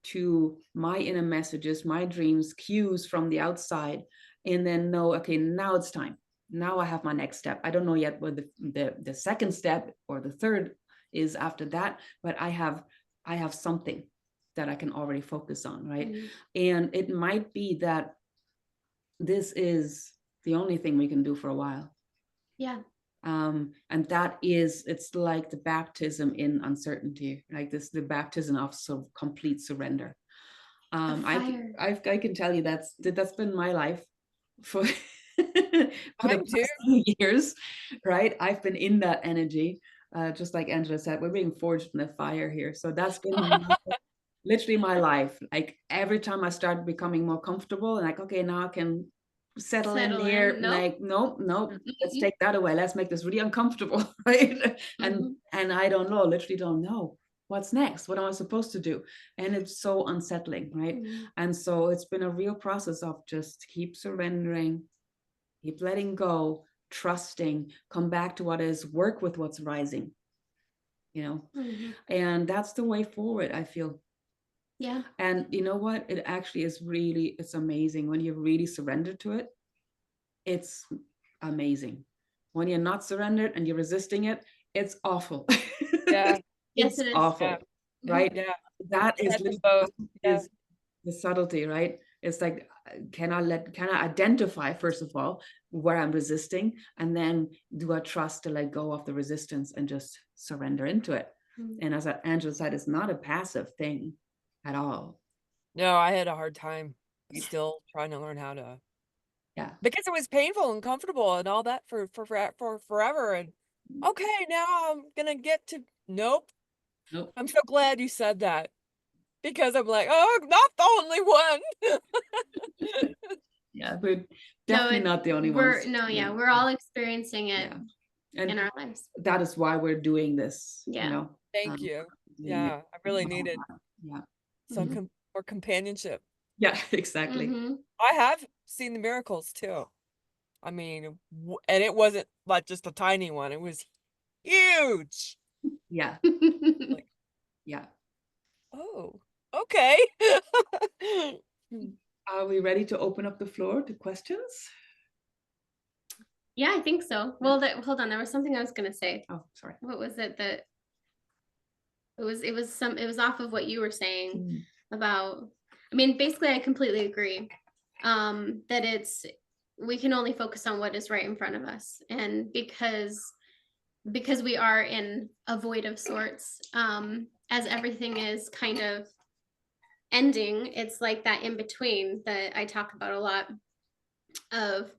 S2: to my inner messages, my dreams, cues from the outside, and then know, okay, now it's time. Now I have my next step. I don't know yet what the second step or the third is after that, but I have something that I can already focus on, right? And it might be that this is the only thing we can do for a while.
S1: Yeah.
S2: And it's like the baptism in uncertainty, like the baptism of complete surrender.
S1: fire.
S2: I can tell you that's been my life for for the
S3: Mine too.
S2: past 2 years, right? I've been in that energy, just like Angela said, we're being forged in the fire here. So that's been literally my life. Like every time I start becoming more comfortable and like, okay, now I can settle in
S1: Settle
S2: here.
S1: in. Nope.
S2: Like, nope, let's
S1: Mm-mm.
S2: take that away. Let's make this really uncomfortable, right?
S1: Mhm.
S2: And I don't know, literally don't know what's next. What am I supposed to do? And it's so unsettling, right?
S1: Mhm.
S2: And so it's been a real process of just keep surrendering, keep letting go, trusting, come back to what is, work with what's rising, you know?
S1: Mhm.
S2: And that's the way forward, I feel.
S1: Yeah.
S2: And you know what? It actually is really, it's amazing when you really surrender to it. It's amazing. When you're not surrendered and you're resisting it, it's awful.
S3: Yeah,
S1: Yes,
S2: It's
S1: it is.
S3: yeah,
S2: awful, right?
S3: yeah.
S2: That
S3: I've
S2: is
S3: had them
S2: literally
S3: both. Yeah.
S2: is the subtlety, right? It's like, can I identify, first of all, where I'm resisting? And then do I trust to let go of the resistance and just surrender into it?
S1: Mhm.
S2: And as Angela said, it's not a passive thing at all.
S3: No, I had a hard time still trying to learn how to,
S2: Yeah.
S3: because it was painful and comfortable and all that for forever. And okay, now I'm gonna get to, nope.
S2: Nope.
S3: I'm so glad you said that, because I'm like, oh, I'm not the only one.
S2: Yeah, we're
S1: No,
S2: definitely not the only
S1: we're
S2: ones.
S1: no, yeah,
S2: Yeah.
S1: we're all experiencing it
S2: Yeah.
S1: in
S2: And
S1: our lives.
S2: that is why we're doing this,
S1: Yeah.
S3: Thank
S2: um,
S3: you.
S2: doing it.
S3: Yeah, I really needed
S2: Yeah.
S3: some
S1: Mhm.
S3: more companionship.
S2: Yeah, exactly.
S1: Mhm.
S3: I have seen the miracles too. I mean, and it wasn't like just a tiny one, it was huge.
S2: Yeah.
S3: Like,
S2: Yeah.
S3: oh, okay.
S2: Are we ready to open up the floor to questions?
S1: Yeah, I think so. Well, hold on, there was something I was gonna say.
S2: Oh, sorry.
S1: What was it that it was off of what you were saying
S2: Mm.
S1: about, I mean, basically I completely agree. That we can only focus on what is right in front of us. And because we are in a void of sorts, as everything is kind of ending, it's like that in between that I talk about a lot of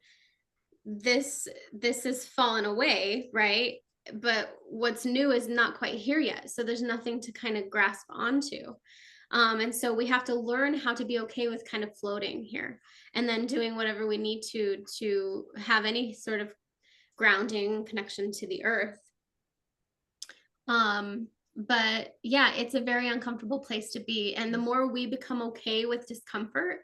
S1: this is fallen away, right? But what's new is not quite here yet. So there's nothing to kind of grasp onto. And so we have to learn how to be okay with kind of floating here and then doing whatever we need to have any sort of grounding connection to the earth. But yeah, it's a very uncomfortable place to be. And the more we become okay with discomfort,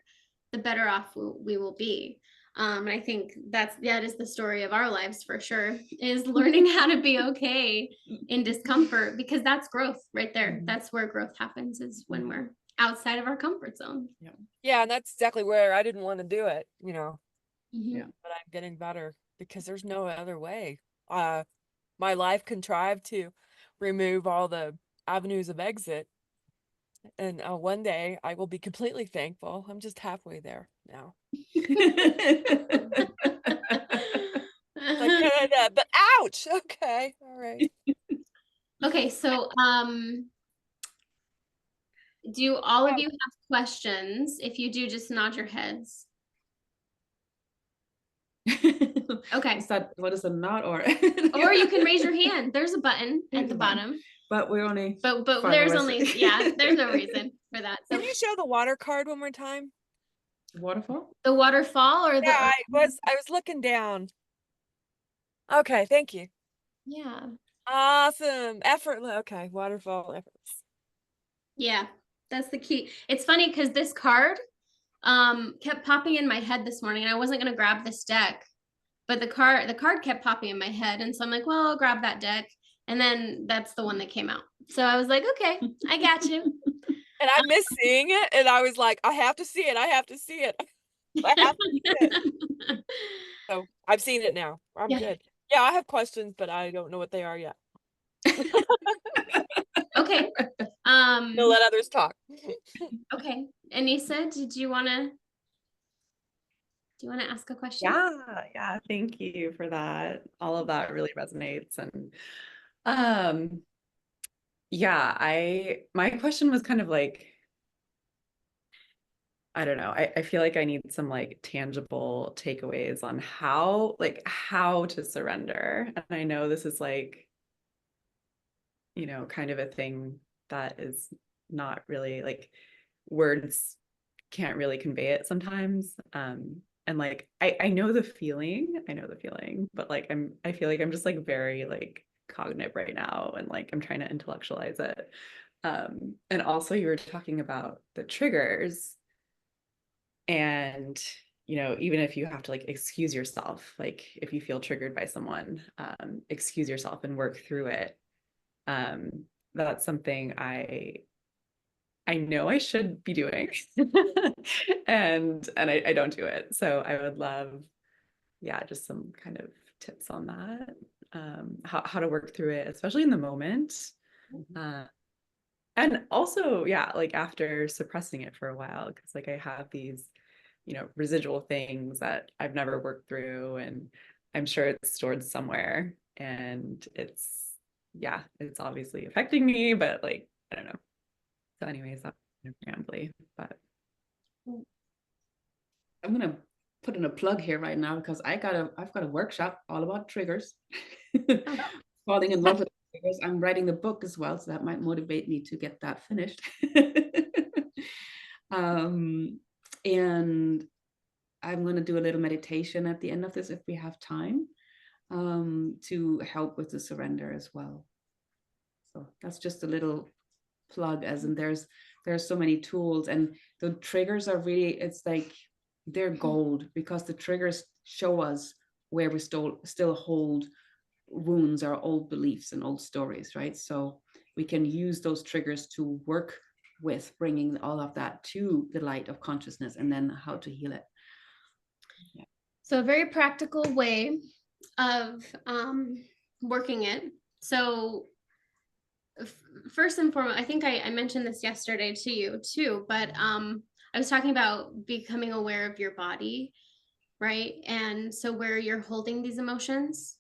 S1: the better off we will be. And I think that is the story of our lives for sure, is learning how to be okay in discomfort, because that's growth right there. That's where growth happens, is when we're outside of our comfort zone.
S2: Yeah.
S3: Yeah, and that's exactly where I didn't want to do it,
S2: Yeah.
S3: but I'm getting better because there's no other way. My life contrived to remove all the avenues of exit, and one day I will be completely thankful. I'm just halfway there now. Like, but ouch. Okay, all right.
S1: Okay, so do all of you have questions? If you do, just nod your heads. Okay.
S2: What is a not or?
S1: Or you can raise your hand. There's a button at the bottom.
S2: But we're only
S1: But
S2: five
S1: there's
S2: of us.
S1: only, yeah, there's no reason for that. So
S3: Can you show the water card one more time?
S2: Waterfall?
S1: the waterfall or the
S3: Yeah,
S1: earth?
S3: I was looking down. Okay, thank you.
S1: Yeah.
S3: Awesome. Effortless. Okay, waterfall efforts.
S1: Yeah, that's the key. It's funny because this card kept popping in my head this morning, and I wasn't gonna grab this deck, but the card kept popping in my head, and so I'm like, well, I'll grab that deck. And then that's the one that came out. So I was like, okay, I got you.
S3: And I miss seeing it, and I was like, I have to see it. I have to see it. I have to see it. So I've seen it now. I'm
S1: Yeah.
S3: good. Yeah, I have questions, but I don't know what they are yet.
S1: Okay.
S3: We'll let others talk.
S1: Okay. Anissa, do you want to ask a question?
S4: Yeah, thank you for that. All of that really resonates. And yeah, my question was kind of like, I don't know. I feel like I need some like tangible takeaways on how to surrender. And I know this is like, kind of a thing that is not really like words can't really convey it sometimes. And like I know the feeling, but like I feel like I'm just like very like cognitive right now and like I'm trying to intellectualize it. And also you were talking about the triggers and even if you have to like excuse yourself, like if you feel triggered by someone, excuse yourself and work through it. um that's something I know I should be doing and I don't do it, so I would love, yeah, just some kind of tips on that, how to work through it, especially in the moment. uh, and also, yeah, like after suppressing it for a while, because like I have these residual things that I've never worked through, and I'm sure it's stored somewhere, and yeah, it's obviously affecting me, but like I don't know. So anyways, that's kind of rambly, but
S2: I'm gonna put in a plug here right now because I've got a workshop all about triggers. Falling in love with triggers. I'm writing the book as well, so that might motivate me to get that finished. um, and I'm going to do a little meditation at the end of this if we have time, to help with the surrender as well. So that's just a little plug, as in there's so many tools, and the triggers are really, it's like they're gold because the triggers show us where we still hold wounds or old beliefs and old stories, right? So we can use those triggers to work with bringing all of that to the light of consciousness and then how to heal it. Yeah.
S1: So a very practical way of working it. So first and foremost, I think I mentioned this yesterday to you too, but I was talking about becoming aware of your body, right? And so where you're holding these emotions,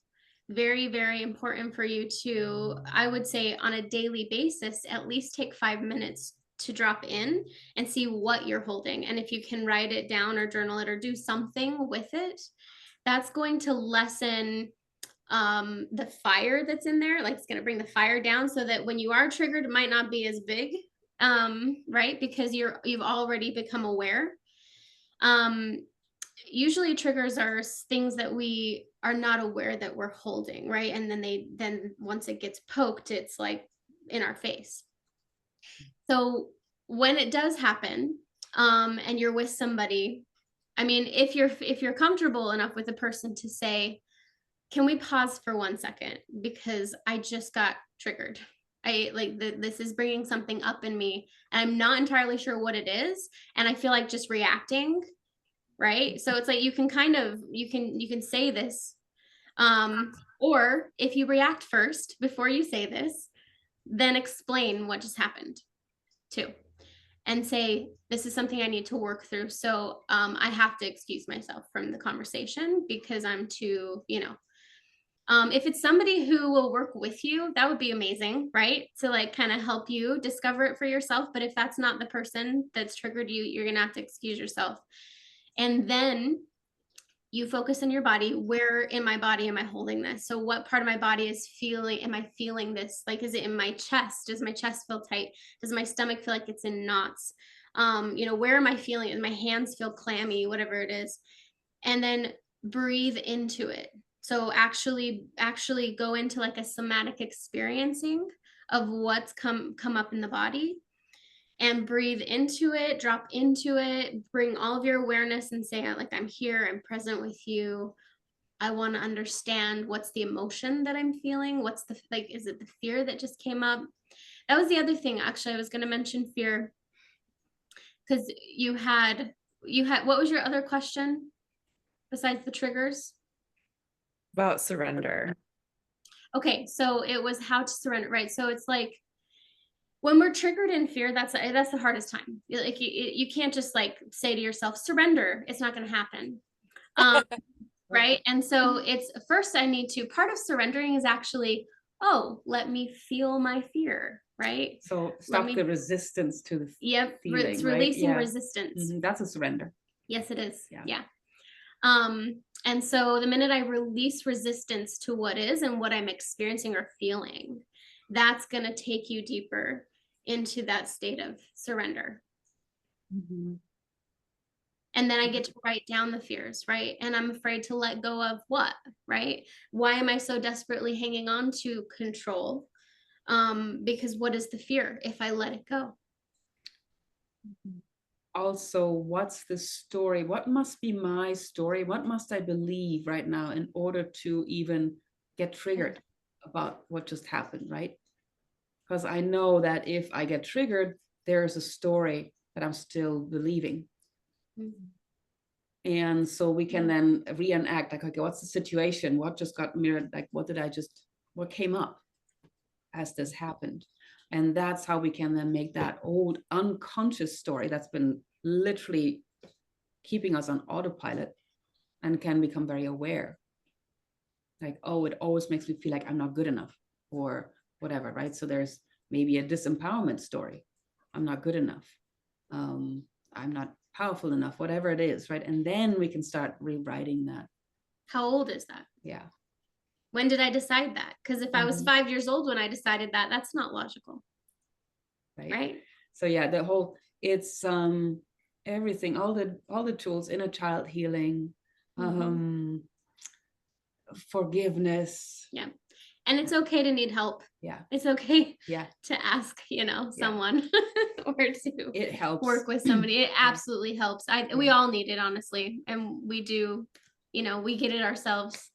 S1: very, very important for you to, I would say on a daily basis, at least take 5 minutes to drop in and see what you're holding. And if you can write it down or journal it or do something with it, that's going to lessen the fire that's in there. Like it's going to bring the fire down so that when you are triggered, it might not be as big, right? Because you've already become aware. Usually triggers are things that we are not aware that we're holding, right? And then once it gets poked, it's like in our face. So when it does happen, and you're with somebody, I mean, if you're comfortable enough with a person to say, can we pause for 1 second? Because I just got triggered. I like this is bringing something up in me and I'm not entirely sure what it is. And I feel like just reacting. Right. So it's like, you can kind of, you can say this. Or if you react first before you say this, then explain what just happened too. And say, this is something I need to work through. So I have to excuse myself from the conversation because I'm too, if it's somebody who will work with you, that would be amazing, right? To like kind of help you discover it for yourself. But if that's not the person that's triggered you, you're going to have to excuse yourself. And then you focus on your body. Where in my body am I holding this? So what part of my body is feeling, am I feeling this? Like, is it in my chest? Does my chest feel tight? Does my stomach feel like it's in knots? Where am I feeling it? My hands feel clammy, whatever it is. And then breathe into it. So actually go into like a somatic experiencing of what's come up in the body, and breathe into it, drop into it, bring all of your awareness and say, like, I'm here, I'm present with you. I want to understand what's the emotion that I'm feeling. What's the, like, is it the fear that just came up? That was the other thing, actually, I was going to mention fear because you had, what was your other question besides the triggers?
S4: about surrender.
S1: Okay, so it was how to surrender, right? So it's like when we're triggered in fear, that's the hardest time. Like you can't just like say to yourself, surrender. It's not going to happen. Right. And so it's first, I need to, part of surrendering is actually oh, let me feel my fear, right?
S2: So
S1: Let
S2: stop
S1: me,
S2: the resistance to the
S1: yep, it's
S2: feeling, right?
S1: releasing
S2: Yeah.
S1: resistance.
S2: That's a surrender.
S1: Yes, it is.
S2: Yeah.
S1: Yeah. And so the minute I release resistance to what is and what I'm experiencing or feeling, that's going to take you deeper into that state of surrender.
S2: Mhm.
S1: And then I get to write down the fears, right? And I'm afraid to let go of what, right? Why am I so desperately hanging on to control? Because what is the fear if I let it go?
S2: Also, what's the story? What must be my story? What must I believe right now in order to even get triggered about what just happened, right? Because I know that if I get triggered, there's a story that I'm still believing.
S1: Mhm.
S2: And so we can then reenact, like, okay, what's the situation? What just got mirrored? Like, what came up as this happened? And that's how we can then make that old unconscious story that's been literally keeping us on autopilot and can become very aware. Like, oh, it always makes me feel like I'm not good enough or whatever, right? So there's maybe a disempowerment story. I'm not good enough. I'm not powerful enough, whatever it is, right? And then we can start rewriting that.
S1: How old is that?
S2: Yeah.
S1: When did I decide that? Because if I was
S2: Mhm.
S1: 5 years old when I decided that, that's not logical,
S2: Right.
S1: right?
S2: So yeah, it's everything, all the tools, inner child healing, forgiveness.
S1: Yeah. And it's okay to need help.
S2: Yeah.
S1: It's okay
S2: Yeah.
S1: to ask,
S2: Yeah.
S1: someone or to
S2: It helps.
S1: work with somebody. It absolutely helps. We
S2: Yeah.
S1: all need it, honestly. And we do, we get it ourselves.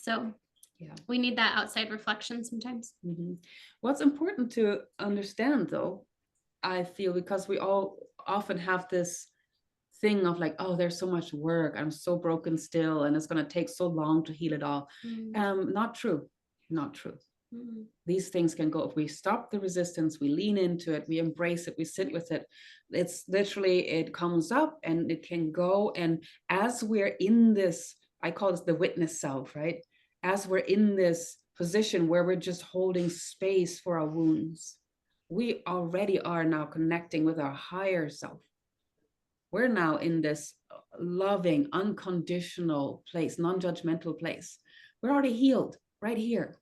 S1: So
S2: Yeah.
S1: we need that outside reflection sometimes.
S2: Mhm. What's important to understand, though, I feel, because we all often have this thing of like, oh, there's so much work, I'm so broken still, and it's going to take so long to heal it all. Not true. Not true.
S1: Mm.
S2: These things can go if we stop the resistance, we lean into it, we embrace it, we sit with it. It's literally, it comes up and it can go. And as we're in this, I call this the witness self, right? As we're in this position where we're just holding space for our wounds, we already are now connecting with our higher self. We're now in this loving, unconditional place, non-judgmental place. We're already healed right here.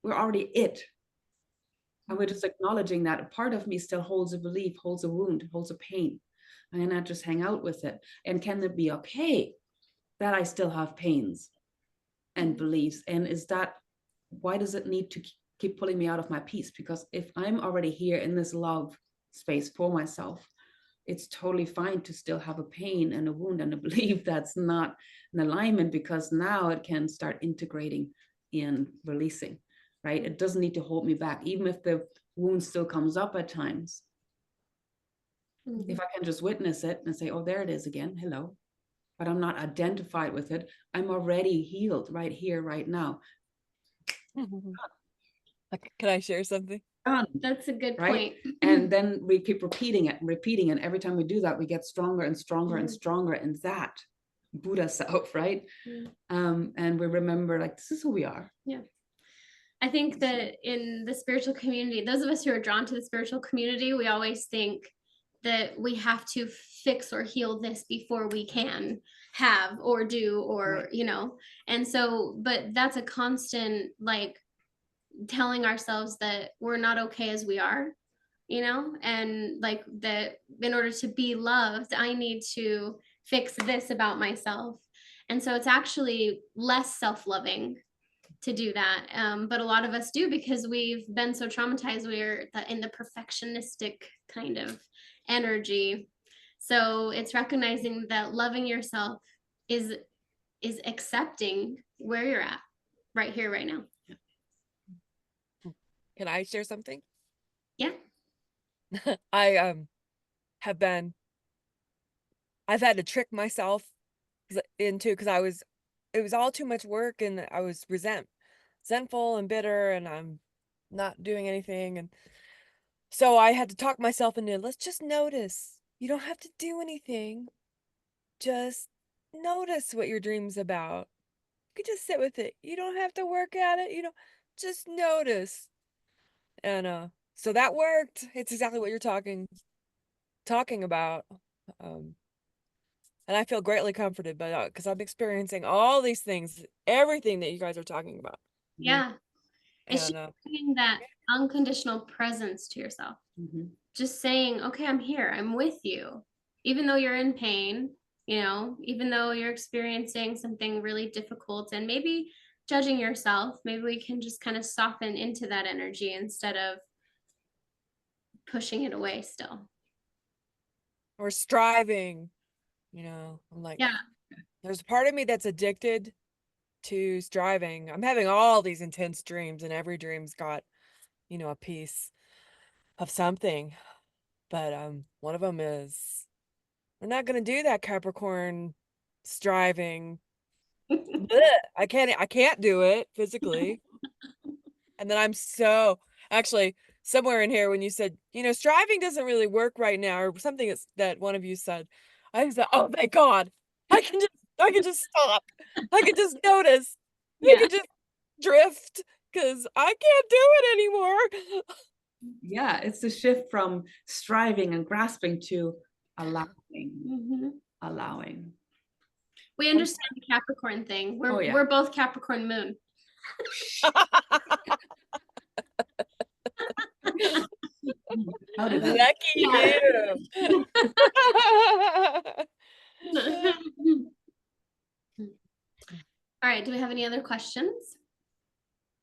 S2: We're already it. And we're just acknowledging that a part of me still holds a belief, holds a wound, holds a pain. And I just hang out with it. And can it be okay that I still have pains and beliefs? And why does it need to keep pulling me out of my peace? Because if I'm already here in this love space for myself, it's totally fine to still have a pain and a wound and a belief that's not in alignment, because now it can start integrating and releasing, right? It doesn't need to hold me back, even if the wound still comes up at times. If I can just witness it and say, oh, there it is again, hello, but I'm not identified with it, I'm already healed right here, right now.
S3: Can I share something?
S2: Done.
S1: That's a good
S2: Right.
S1: point.
S2: And then we keep repeating it and repeating it. Every time we do that, we get stronger and stronger and
S1: Mhm.
S2: stronger in that Buddha self, right?
S1: Mm.
S2: And we remember, like, this is who we are.
S1: Yeah. I think that in the spiritual community, those of us who are drawn to the spiritual community, we always think that we have to fix or heal this before we can have or do, or,
S2: Right.
S1: And so, but that's a constant, like, telling ourselves that we're not okay as we are, and like that in order to be loved, I need to fix this about myself. And so it's actually less self-loving to do that. But a lot of us do because we've been so traumatized. We're in the perfectionistic kind of energy. So it's recognizing that loving yourself is accepting where you're at right here, right now.
S3: Can I share something?
S1: Yeah.
S3: I I've had to trick myself into, because it was all too much work, and I was resentful and bitter, and I'm not doing anything. And so I had to talk myself into, let's just notice. You don't have to do anything. Just notice what your dream's about. You could just sit with it. You don't have to work at it. just notice. And so that worked. It's exactly what you're talking about. Um, and I feel greatly comforted by that because I'm experiencing all these things, everything that you guys are talking about.
S1: Yeah. It's just
S3: And
S1: bringing that unconditional presence to yourself.
S2: Mhm.
S1: Just saying, okay, I'm here, I'm with you. Even though you're in pain, you know, even though you're experiencing something really difficult and maybe judging yourself, maybe we can just kind of soften into that energy instead of pushing it away still.
S3: or striving, I'm like,
S1: Yeah.
S3: there's a part of me that's addicted to striving. I'm having all these intense dreams, and every dream's got, a piece of something. But one of them is, we're not gonna do that Capricorn striving. Blech. I can't do it physically. And then I'm so actually somewhere in here when you said, striving doesn't really work right now, or something that one of you said, I said, oh thank God. I can just stop. I can just notice. I
S1: Yeah.
S3: can just drift because I can't do it anymore.
S2: Yeah, it's the shift from striving and grasping to allowing,
S1: Mhm.
S2: allowing.
S1: We understand the Capricorn thing.
S2: Oh, yeah.
S1: We're both Capricorn moon.
S2: How did that?
S3: Lucky
S1: Yeah.
S3: you.
S1: All right, do we have any other questions?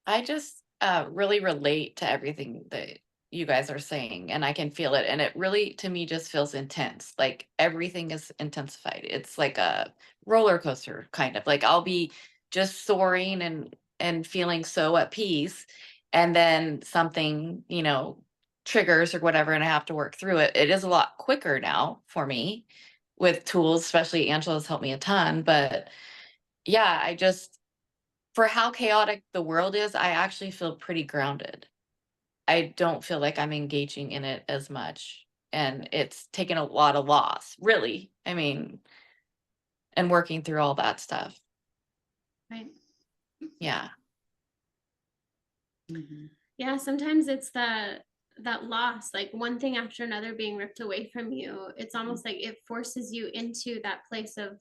S5: I just really relate to everything that you guys are saying, and I can feel it. And it really, to me, just feels intense. Like everything is intensified. It's like a roller coaster, kind of. Like I'll be just soaring and feeling so at peace, and then something, triggers or whatever, and I have to work through it. It is a lot quicker now for me with tools, especially Angela's helped me a ton. But yeah, I just for how chaotic the world is, I actually feel pretty grounded. I don't feel like I'm engaging in it as much. And it's taken a lot of loss, really. I mean, and working through all that stuff.
S1: Right.
S5: Yeah.
S2: Mhm.
S1: Yeah, sometimes it's that loss, like one thing after another being ripped away from you. It's almost like it forces you into that place of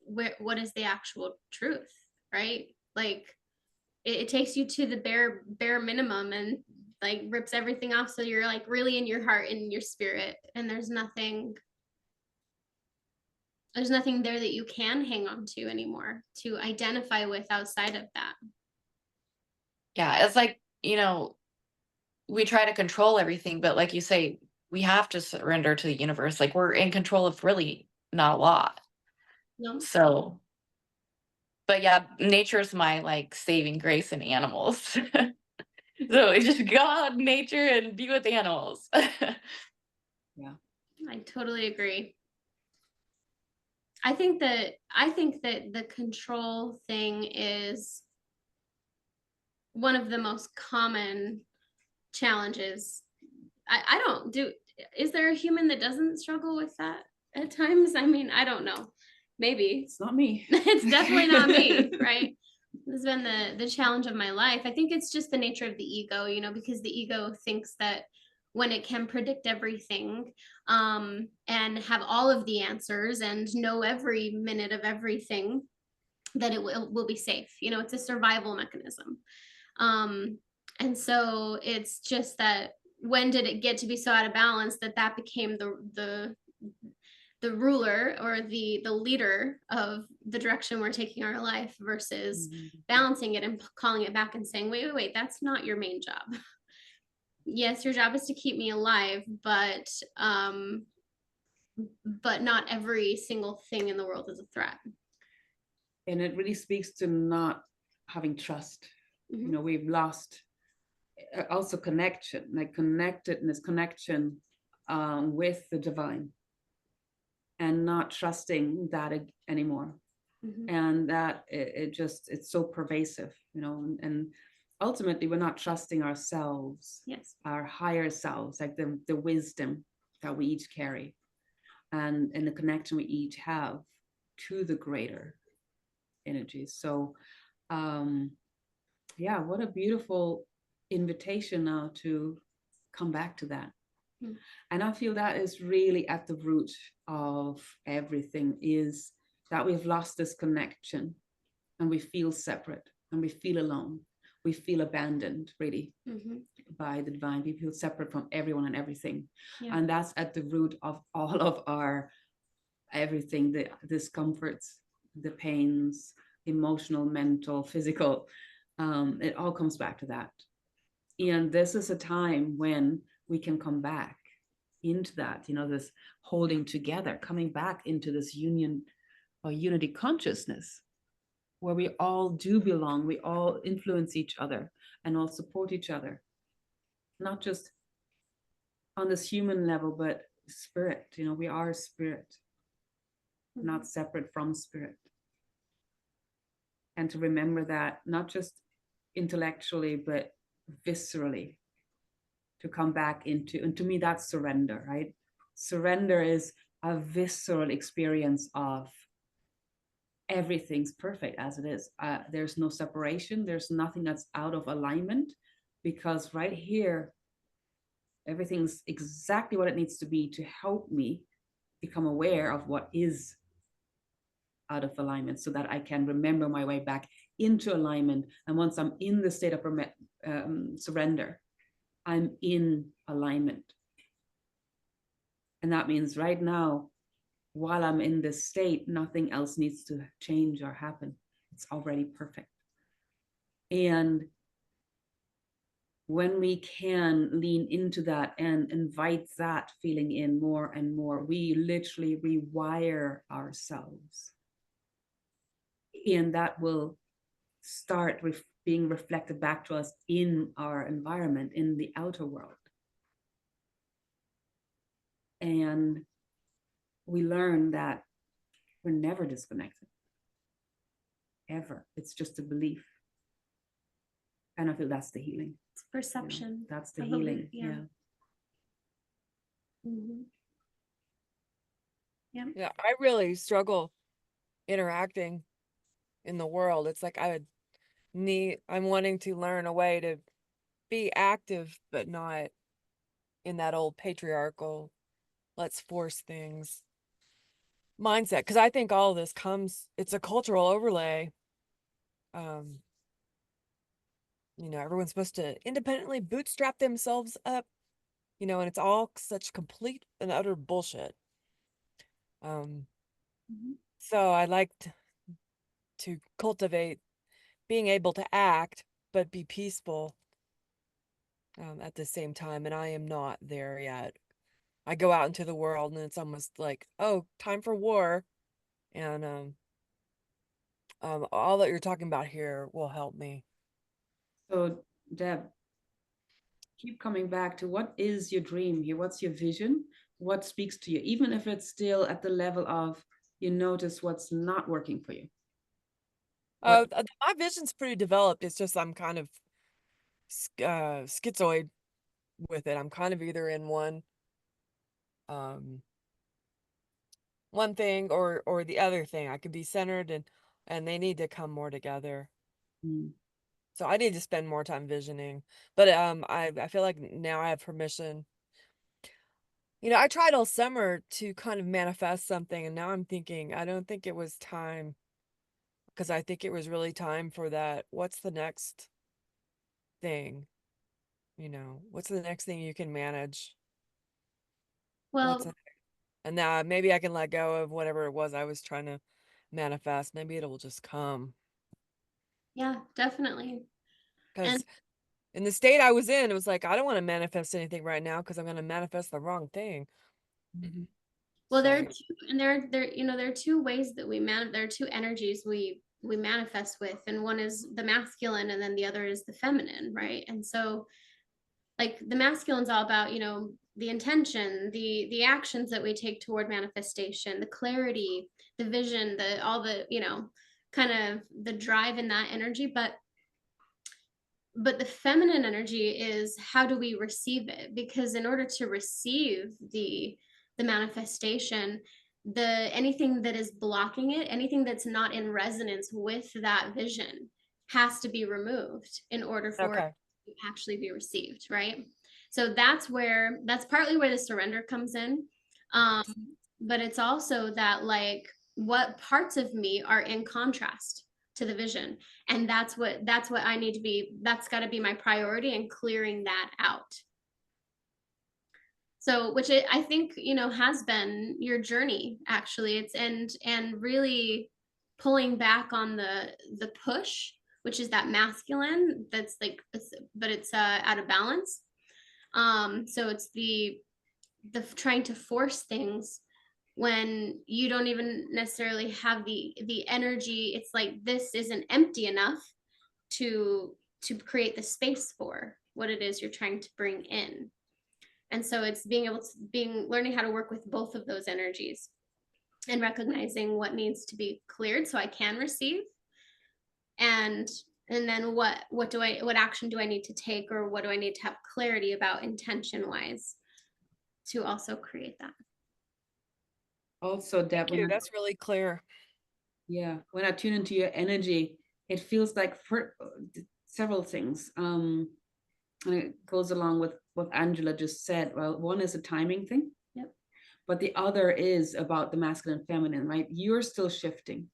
S1: what is the actual truth, right? Like it takes you to the bare minimum and like rips everything off, so you're like really in your heart and your spirit, and there's nothing there that you can hang on to anymore to identify with outside of that.
S5: Yeah. It's like, we try to control everything, but like you say, we have to surrender to the universe. Like we're in control of really not a lot.
S1: No.
S5: So, but yeah, nature's my like saving grace in animals. So it's just God, nature, and be with animals.
S2: Yeah.
S1: I totally agree. I think that the control thing is one of the most common challenges. I don't do Is there a human that doesn't struggle with that at times? I mean, I don't know. Maybe.
S2: It's not me.
S1: It's definitely not me, right? This has been the challenge of my life. I think it's just the nature of the ego, because the ego thinks that when it can predict everything, and have all of the answers and know every minute of everything, that it will be safe. It's a survival mechanism. Um, and so it's just that when did it get to be so out of balance that became the ruler or the leader of the direction we're taking our life, versus balancing it and calling it back and saying, wait, that's not your main job. Yes, your job is to keep me alive, but not every single thing in the world is a threat.
S2: And it really speaks to not having trust.
S1: Mhm.
S2: We've lost also connection, like connectedness, connection with the divine, and not trusting that anymore.
S1: Mhm.
S2: And that it's so pervasive, and ultimately we're not trusting ourselves,
S1: Yes.
S2: our higher selves, like the wisdom that we each carry, and the connection we each have to the greater energies. So yeah, what a beautiful invitation now to come back to that.
S1: Mm.
S2: And I feel that is really at the root of everything, is that we've lost this connection and we feel separate and we feel alone. We feel abandoned, really, by the divine. We feel separate from everyone and everything.
S1: Yeah.
S2: And that's at the root of all of our everything, the discomforts, the pains, emotional, mental, physical. It all comes back to that. And this is a time when we can come back into that, this holding together, coming back into this union or unity consciousness, where we all do belong, we all influence each other and all support each other, not just on this human level, but spirit. We are spirit, not separate from spirit. And to remember that, not just intellectually, but viscerally, to come back into, and to me, that's surrender, right? Surrender is a visceral experience of everything's perfect as it is. There's no separation. There's nothing that's out of alignment, because right here, everything's exactly what it needs to be to help me become aware of what is out of alignment, so that I can remember my way back into alignment. And once I'm in the state of surrender, I'm in alignment. And that means right now, while I'm in this state, nothing else needs to change or happen. It's already perfect. And when we can lean into that and invite that feeling in more and more, we literally rewire ourselves. And that will start being reflected back to us in our environment, in the outer world. And we learn that we're never disconnected, ever. It's just a belief. And I feel that's the healing.
S1: It's perception.
S2: That's the
S1: of
S2: healing.
S1: yeah. Yeah.
S3: Yeah, I really struggle interacting in the world. It's like I'm wanting to learn a way to be active, but not in that old patriarchal, let's force things mindset. Because I think all of this it's a cultural overlay. Everyone's supposed to independently bootstrap themselves up, and it's all such complete and utter bullshit. So I like to cultivate being able to act, but be peaceful at the same time. And I am not there yet. I go out into the world and it's almost like, oh, time for war. And all that you're talking about here will help me.
S2: So, Deb, keep coming back to, what is your dream here? What's your vision? What speaks to you? Even if it's still at the level of, you notice what's not working for you.
S3: My vision's pretty developed. It's just I'm kind of schizoid with it. I'm kind of either in one thing or the other thing. I could be centered, and they need to come more together. So I need to spend more time visioning. But I feel like now I have permission. I tried all summer to kind of manifest something, and now I'm thinking I don't think it was time, because I think it was really time for that. What's the next thing? What's the next thing you can manage?
S1: Well,
S3: And now maybe I can let go of whatever it was I was trying to manifest. Maybe it'll just come.
S1: yeah, definitely.
S3: Because in the state I was in, it was like, I don't want to manifest anything right now because I'm going to manifest the wrong thing.
S1: Well, there are two, and there are two ways that there are two energies we manifest with, and one is the masculine, and then the other is the feminine, right? And so, like, the masculine's all about, the intention, the actions that we take toward manifestation, the clarity, the vision, all the kind of the drive in that energy. But the feminine energy is, how do we receive it? Because in order to receive the manifestation, anything that is blocking it, anything that's not in resonance with that vision, has to be removed in order for
S3: Okay.
S1: it to actually be received, right? So that's partly where the surrender comes in. But it's also that, like, what parts of me are in contrast to the vision, and that's what I need to be, that's got to be my priority, and clearing that out. So, which I think, has been your journey, actually. It's and really pulling back on the push, which is that masculine that's like, but it's out of balance. So it's the trying to force things when you don't even necessarily have the energy. It's like, this isn't empty enough to create the space for what it is you're trying to bring in. And so it's learning how to work with both of those energies, and recognizing what needs to be cleared so I can receive, and then what action do I need to take, or what do I need to have clarity about intention wise to also create that.
S2: Also, that
S3: Thank you. That's really clear.
S2: when I tune into your energy, it feels like for several things. And it goes along with what Angela just said. Well, one is a timing thing.
S1: Yep.
S2: But the other is about the masculine and feminine, right? You're still shifting,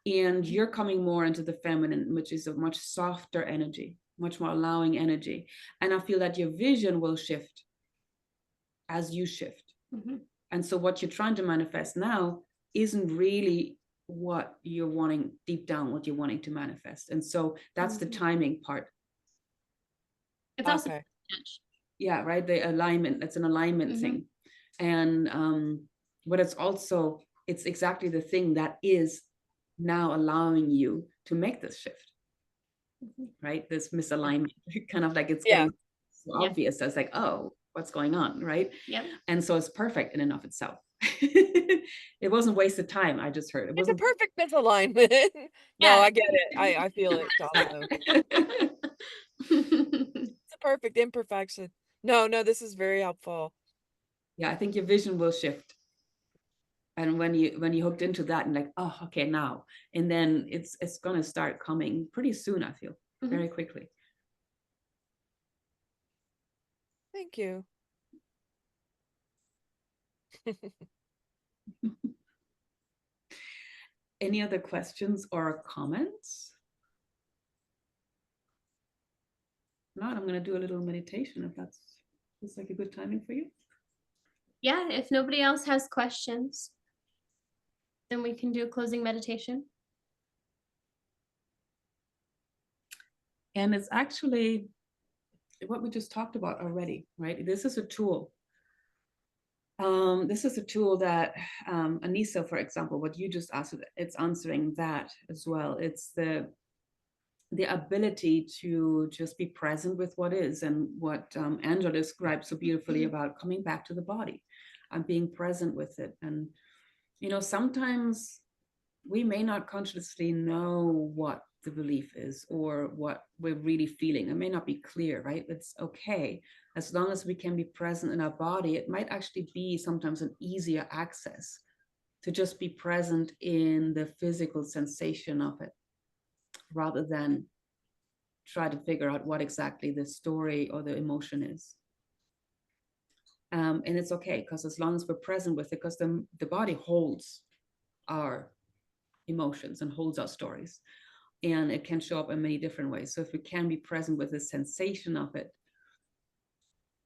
S2: and you're coming more into the feminine, which is a much softer energy, much more allowing energy. And I feel that your vision will shift as you shift.
S1: Mm-hmm.
S2: And so what you're trying to manifest now isn't really what you're wanting deep down, what you're wanting to manifest. And so that's the timing part.
S1: It's also
S3: Okay.
S2: Yeah, right. The alignment, it's an alignment thing. And but it's exactly the thing that is now allowing you to make this shift. Right? This misalignment, kind of like it's getting so obvious. As like, oh, what's going on, right?
S1: Yep.
S2: And so it's perfect in and of itself. It wasn't wasted time. I just heard it
S3: It's a
S2: wasn't
S3: perfect misalignment. No,
S1: Yeah.
S3: I get it. I feel it also. It's a perfect imperfection. No, this is very helpful.
S2: Yeah, I think your vision will shift. And when you hooked into that and like, oh, okay, now, and then it's gonna start coming pretty soon, I feel, very quickly.
S3: Thank you.
S2: Any other questions or comments? Not, I'm gonna do a little meditation if that's like a good timing for you.
S1: Yeah, if nobody else has questions, then we can do a closing meditation.
S2: And it's actually what we just talked about already, right? This is a tool. This is a tool that Anissa, for example, what you just asked, it's answering that as well. It's the ability to just be present with what is, and what Angela described so beautifully about coming back to the body and being present with it. And sometimes we may not consciously know what the belief is or what we're really feeling. It may not be clear, right? It's okay. As long as we can be present in our body, it might actually be sometimes an easier access to just be present in the physical sensation of it, rather than try to figure out what exactly the story or the emotion is. And it's okay, because as long as we're present with it, because the body holds our emotions and holds our stories, and it can show up in many different ways. So if we can be present with the sensation of it,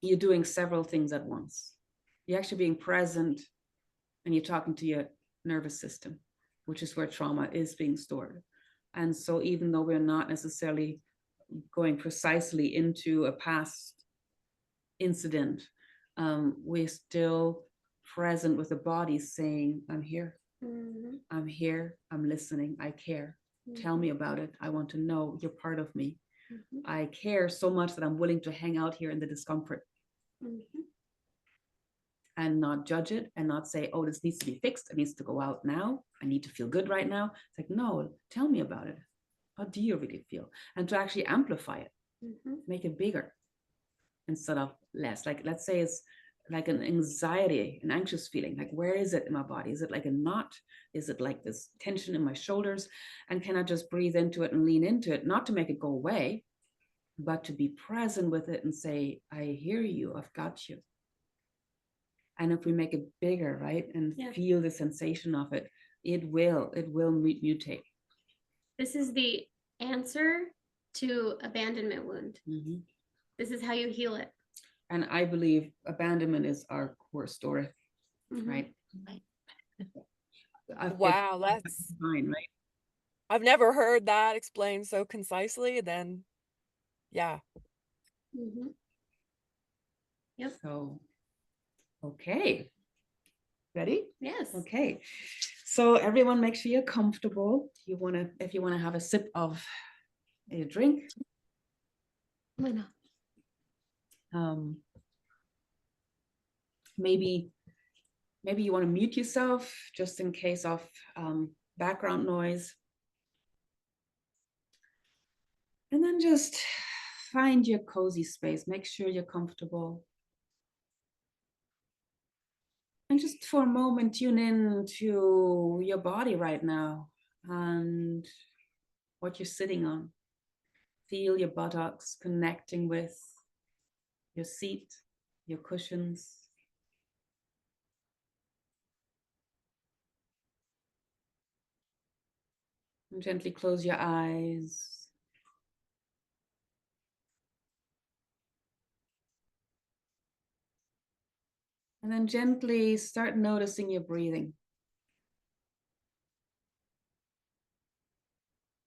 S2: you're doing several things at once. You're actually being present, and you're talking to your nervous system, which is where trauma is being stored. And so even though we're not necessarily going precisely into a past incident, we're still present with the body saying, I'm here. I'm here. I'm listening. I care. Tell me about it. I want to know. You're part of me. I care so much that I'm willing to hang out here in the discomfort and not judge it, and not say, oh, this needs to be fixed. It needs to go out now. I need to feel good right now. It's like, no, tell me about it. How do you really feel? And to actually amplify it, make it bigger instead of less. Like, let's say it's like an anxiety, an anxious feeling. Like, where is it in my body? Is it like a knot? Is it like this tension in my shoulders? And can I just breathe into it and lean into it, not to make it go away, but to be present with it and say, I hear you, I've got you. And if we make it bigger, right, and feel the sensation of it, it will mutate.
S1: This is the answer to abandonment wound.
S2: Mm-hmm.
S1: This is how you heal it.
S2: And I believe abandonment is our core story, right?
S3: Wow, that's
S2: fine, right?
S3: I've never heard that explained so concisely. Then, yeah.
S1: Yep.
S2: So, okay. Ready?
S1: Yes.
S2: Okay. So everyone, make sure you're comfortable. If you wanna have a sip of a drink.
S1: Why not?
S2: Maybe you want to mute yourself just in case of background noise. And then just find your cozy space. Make sure you're comfortable. And just for a moment, tune in to your body right now and what you're sitting on. Feel your buttocks connecting with your seat, your cushions. And gently close your eyes. And then gently start noticing your breathing.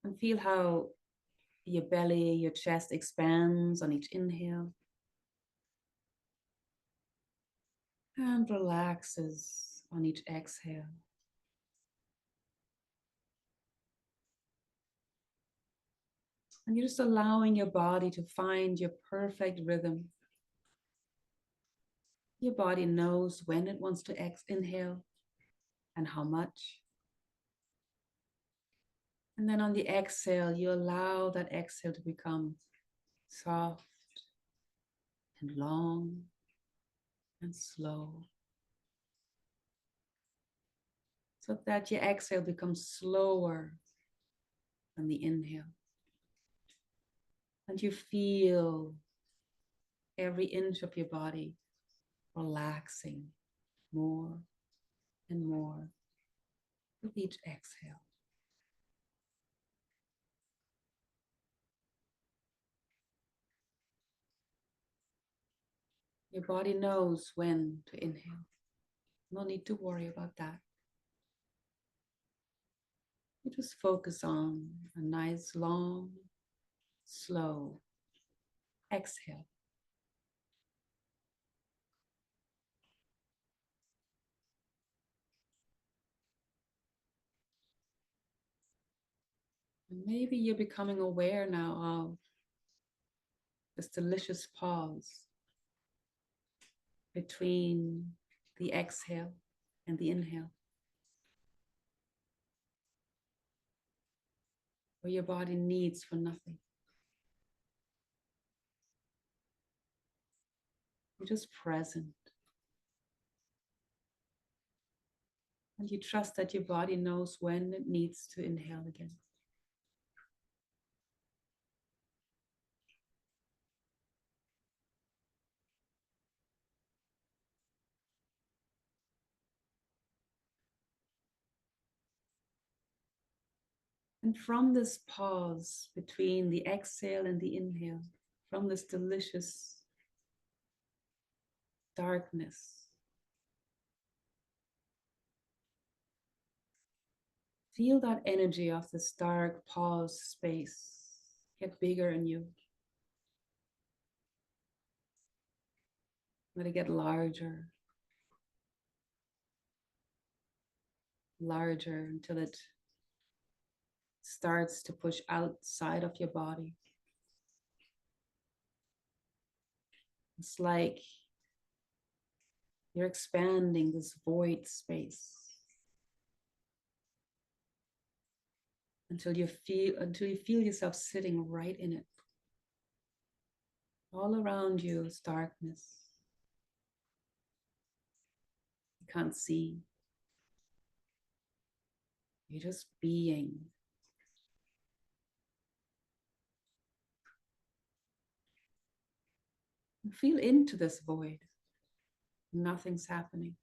S2: And feel how your belly, your chest expands on each inhale. And relaxes on each exhale. And you're just allowing your body to find your perfect rhythm. Your body knows when it wants to inhale and how much. And then on the exhale, you allow that exhale to become soft and long and slow. So that your exhale becomes slower than the inhale. And you feel every inch of your body relaxing more and more with each exhale. Your body knows when to inhale. No need to worry about that. You just focus on a nice, long, slow exhale. And maybe you're becoming aware now of this delicious pause between the exhale and the inhale, where your body needs for nothing. You're just present. And you trust that your body knows when it needs to inhale again. And from this pause between the exhale and the inhale, from this delicious darkness, feel that energy of this dark pause space get bigger in you. Let it get larger, larger until it starts to push outside of your body. It's like you're expanding this void space until you feel yourself sitting right in it. All around you is darkness. can't see. You're just being. And feel into this void. Nothing's happening.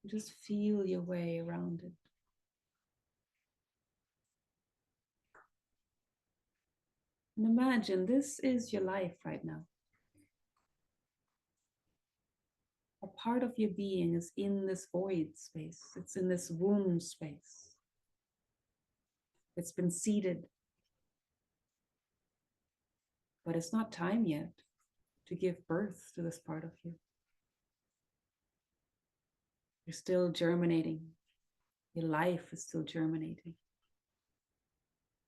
S2: Just feel your way around it. And imagine this is your life right now. A part of your being is in this void space. It's in this womb space. It's been seeded. But it's not time yet to give birth to this part of you. You're still germinating. Your life is still germinating.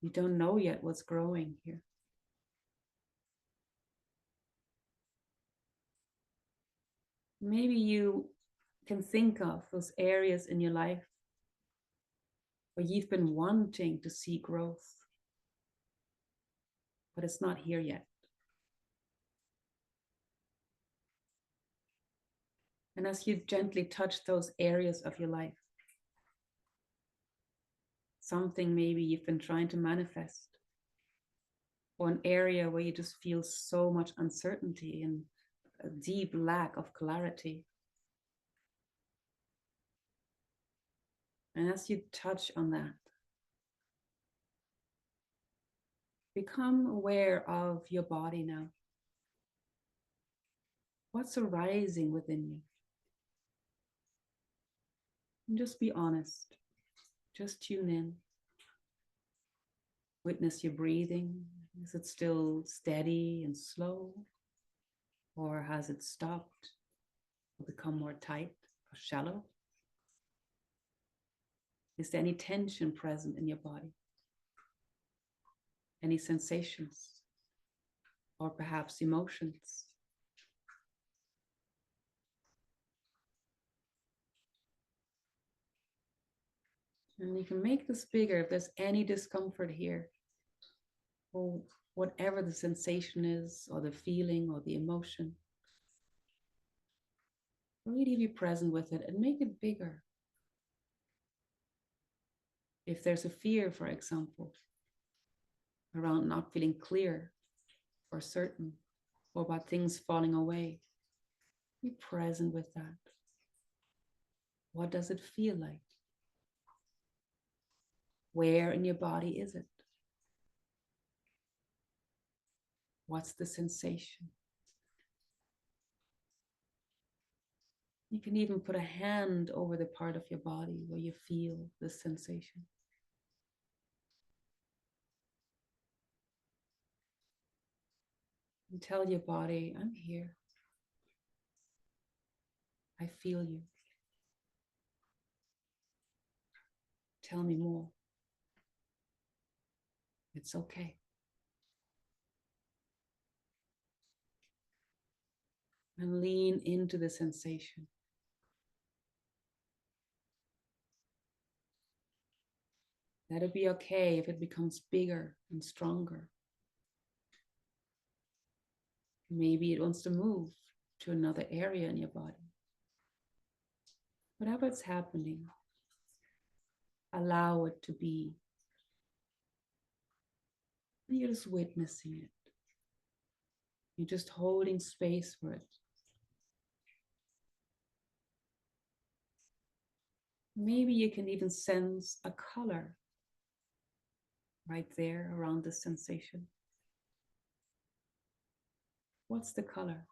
S2: You don't know yet what's growing here. Maybe you can think of those areas in your life where you've been wanting to see growth, but it's not here yet. And as you gently touch those areas of your life, something maybe you've been trying to manifest, or an area where you just feel so much uncertainty and a deep lack of clarity. And as you touch on that, become aware of your body now. What's arising within you? And just be honest. Just tune in. Witness your breathing. Is it still steady and slow? Or has it stopped or become more tight or shallow? Is there any tension present in your body? Any sensations? Or perhaps emotions? And you can make this bigger if there's any discomfort here, or whatever the sensation is, or the feeling, or the emotion. Really be present with it and make it bigger. If there's a fear, for example, around not feeling clear or certain, or about things falling away, be present with that. What does it feel like? Where in your body is it? What's the sensation? You can even put a hand over the part of your body where you feel this sensation. And tell your body, I'm here. I feel you. Tell me more. It's okay. And lean into the sensation. Let it be okay if it becomes bigger and stronger. Maybe it wants to move to another area in your body. Whatever's happening, allow it to be. And you're just witnessing it. You're just holding space for it. Maybe you can even sense a color right there around the sensation. What's the color?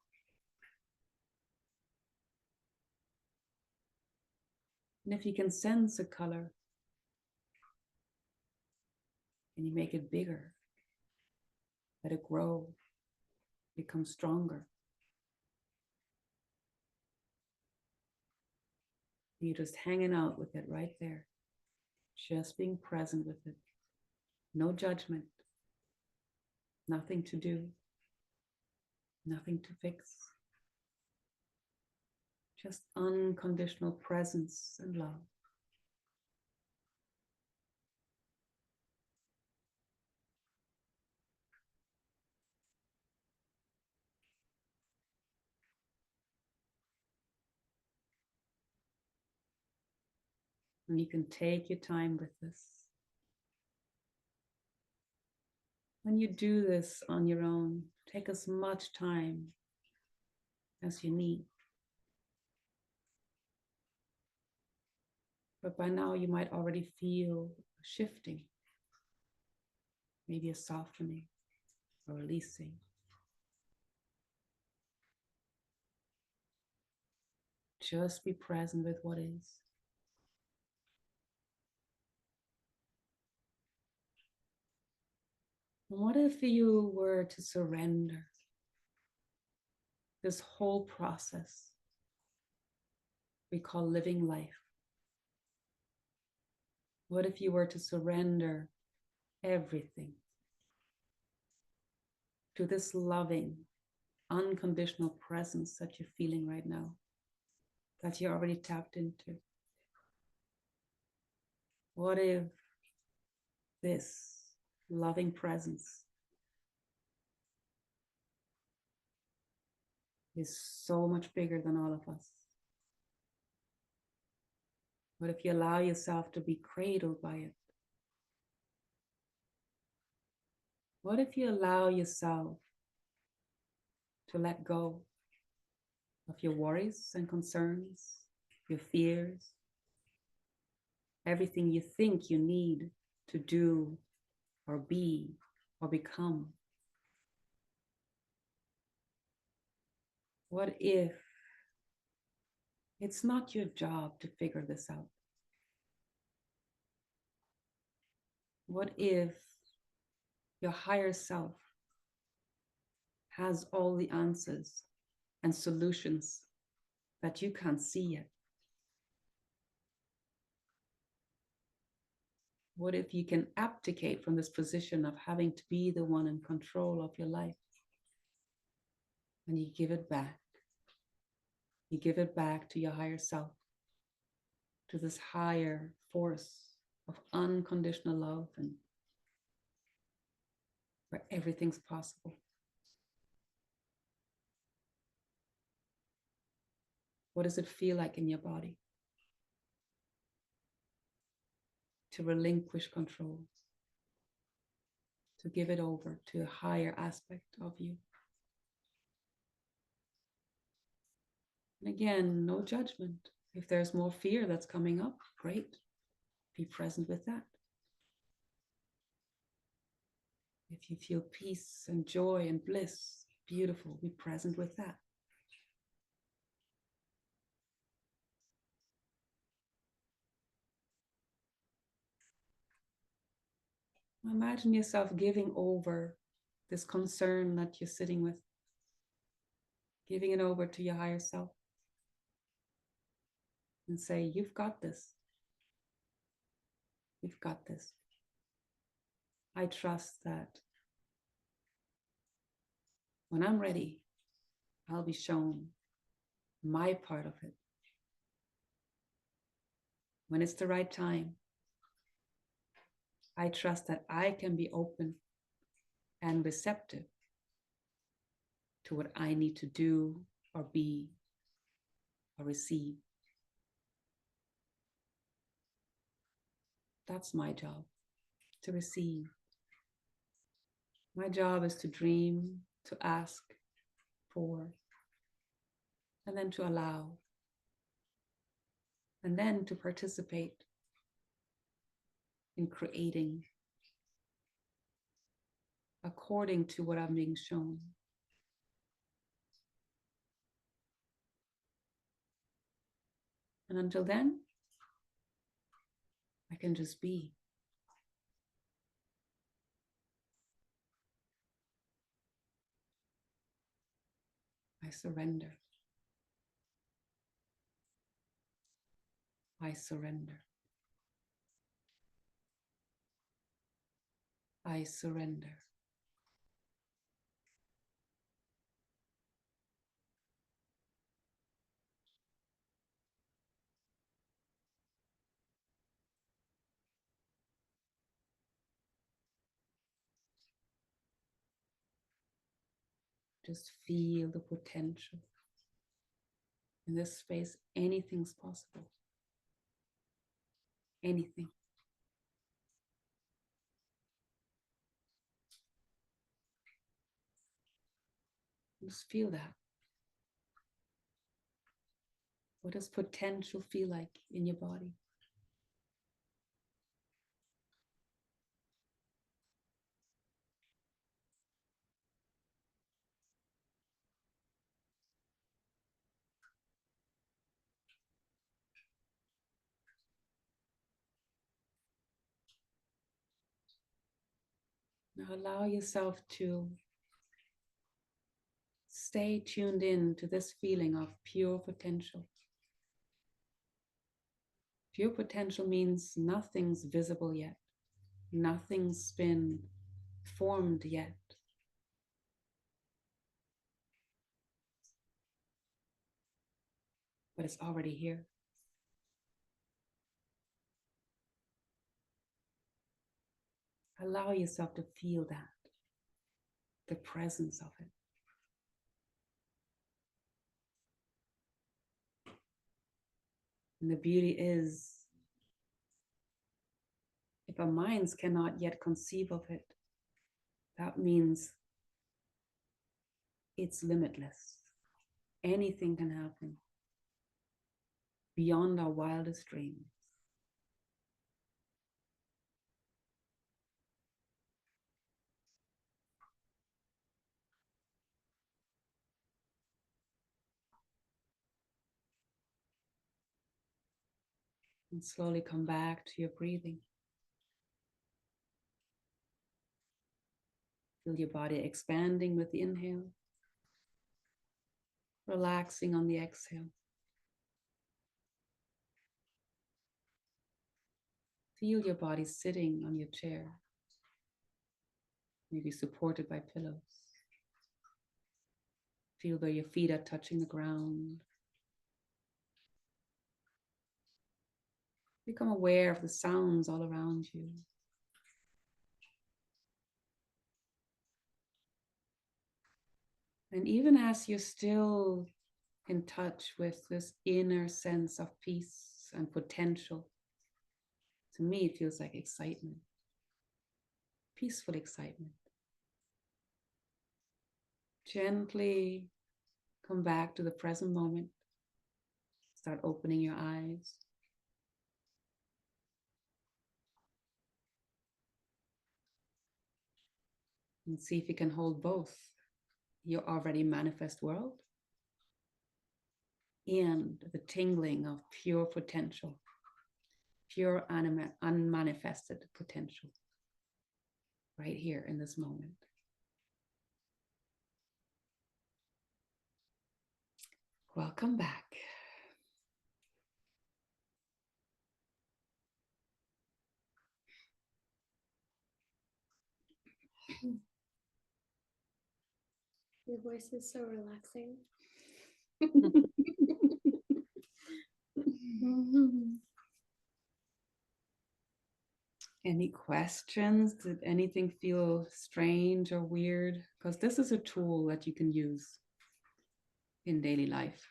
S2: And if you can sense a color, and you make it bigger, let it grow, become stronger. You're just hanging out with it right there, just being present with it. No judgment, nothing to do, nothing to fix. Just unconditional presence and love. And you can take your time with this. When you do this on your own, take as much time as you need. But by now you might already feel a shifting, maybe a softening or releasing. Just be present with what is. And what if you were to surrender this whole process we call living life? What if you were to surrender everything to this loving, unconditional presence that you're feeling right now, that you're already tapped into? What if this loving presence is so much bigger than all of us? What if you allow yourself to be cradled by it? What if you allow yourself to let go of your worries and concerns, your fears, everything you think you need to do or be or become? What if it's not your job to figure this out? What if your higher self has all the answers and solutions that you can't see yet? What if you can abdicate from this position of having to be the one in control of your life, and you give it back? You give it back to your higher self, to this higher force of unconditional love, and where everything's possible. What does it feel like in your body to relinquish control, to give it over to a higher aspect of you? And again, no judgment. If there's more fear that's coming up, great. Be present with that. If you feel peace and joy and bliss, beautiful, be present with that. Imagine yourself giving over this concern that you're sitting with, giving it over to your higher self, and say, you've got this. You've got this. I trust that when I'm ready, I'll be shown my part of it. When it's the right time, I trust that I can be open and receptive to what I need to do or be or receive. That's my job, to receive. My job is to dream, to ask for, and then to allow, and then to participate in creating according to what I'm being shown. And until then, I can just be. I surrender. I surrender. I surrender. Just feel the potential. In this space, anything's possible. anything. Just feel that. What does potential feel like in your body? Now allow yourself to stay tuned in to this feeling of pure potential. Pure potential means nothing's visible yet. Nothing's been formed yet. But it's already here. Allow yourself to feel that, the presence of it. And the beauty is, if our minds cannot yet conceive of it, that means it's limitless. Anything can happen beyond our wildest dreams. And slowly come back to your breathing. Feel your body expanding with the inhale, relaxing on the exhale. Feel your body sitting on your chair, maybe supported by pillows. Feel where your feet are touching the ground. Become aware of the sounds all around you. And even as you're still in touch with this inner sense of peace and potential, to me, it feels like excitement, peaceful excitement. Gently come back to the present moment. Start opening your eyes. And see if you can hold both your already manifest world and the tingling of pure potential, pure unmanifested potential, right here in this moment. Welcome back.
S1: Your voice is so relaxing.
S2: Any questions? Did anything feel strange or weird? Because this is a tool that you can use in daily life.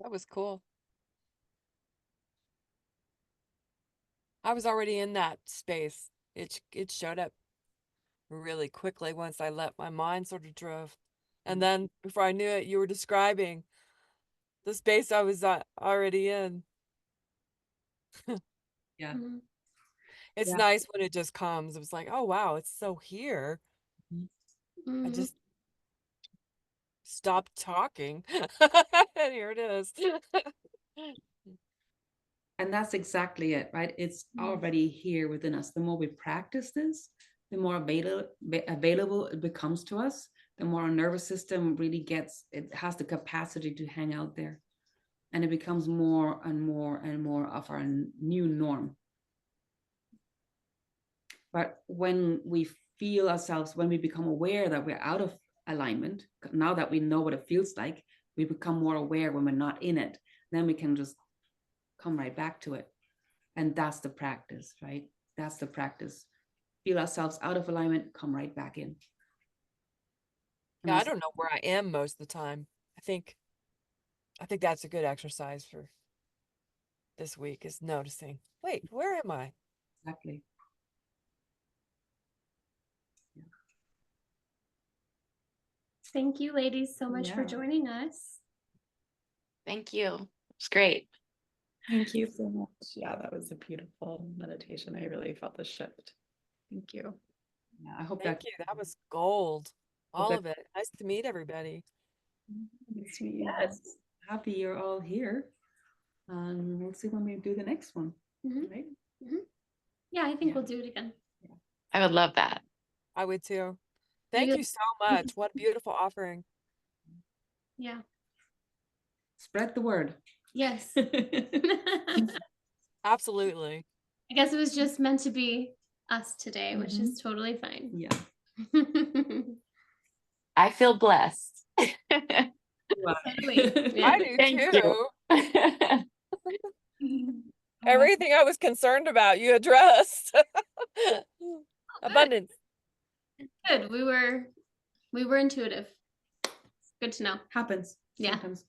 S3: That was cool. I was already in that space. It showed up really quickly once I let my mind sort of drove. And then before I knew it, you were describing the space I was already in.
S2: Yeah.
S1: Mhm.
S3: It's
S2: Yeah.
S3: nice when it just comes. It was like, oh, wow, it's so here. I
S1: Mhm.
S3: just stopped talking. And here it is.
S2: And that's exactly it, right? It's
S1: Mhm.
S2: already here within us. The more we practice this, the more available it becomes to us, the more our nervous system really gets, it has the capacity to hang out there. And it becomes more and more and more of our new norm. But when we feel ourselves, when we become aware that we're out of alignment, now that we know what it feels like, we become more aware when we're not in it. Then we can just come right back to it. And that's the practice, right? That's the practice. Feel ourselves out of alignment, come right back in. And
S3: Yeah, I
S2: s-
S3: don't know where I am most of the time. I think that's a good exercise for this week is noticing. Wait, where am I?
S2: Exactly.
S1: Thank you, ladies, so much for
S2: Yeah.
S1: joining us.
S5: Thank you. It's great.
S4: Thank you so much. Yeah, that was a beautiful meditation. I really felt the shift. Thank you.
S2: Yeah, I hope
S3: Thank
S2: that.
S3: you. That was gold.
S2: Hope
S3: All
S2: that-
S3: of it. Nice to meet everybody.
S4: Nice to meet you.
S2: Yes. Happy you're all here. And we'll see when we do the next one.
S1: Mhm.
S2: Right?
S1: Yeah, I think
S2: Yeah.
S1: we'll do it again.
S5: I would love that.
S3: I would too.
S1: Maybe
S3: Thank you so much. What a beautiful offering.
S1: Yeah.
S2: Spread the word.
S1: Yes.
S3: Absolutely.
S1: I guess it was just meant to be us today, which
S2: Mhm.
S1: is totally fine.
S2: Yeah.
S5: I feel blessed.
S1: Totally. Yeah.
S3: I do
S5: Thank
S3: too.
S5: you.
S3: Everything I was concerned about, you addressed. Abundance.
S1: Good. We were intuitive. Good to know.
S2: Happens.
S1: Yeah.
S2: Sometimes.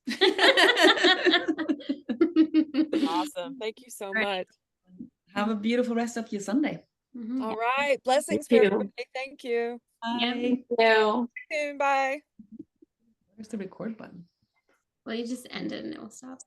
S3: Awesome. Thank you so
S1: Right.
S3: much.
S2: Have a beautiful rest of your Sunday.
S1: Mhm.
S3: All right. Blessings for
S5: too.
S3: everybody. Thank you.
S1: Yep.
S5: Thank you.
S3: Bye.
S2: Where's the record button?
S1: Well, you just end it and it will stop.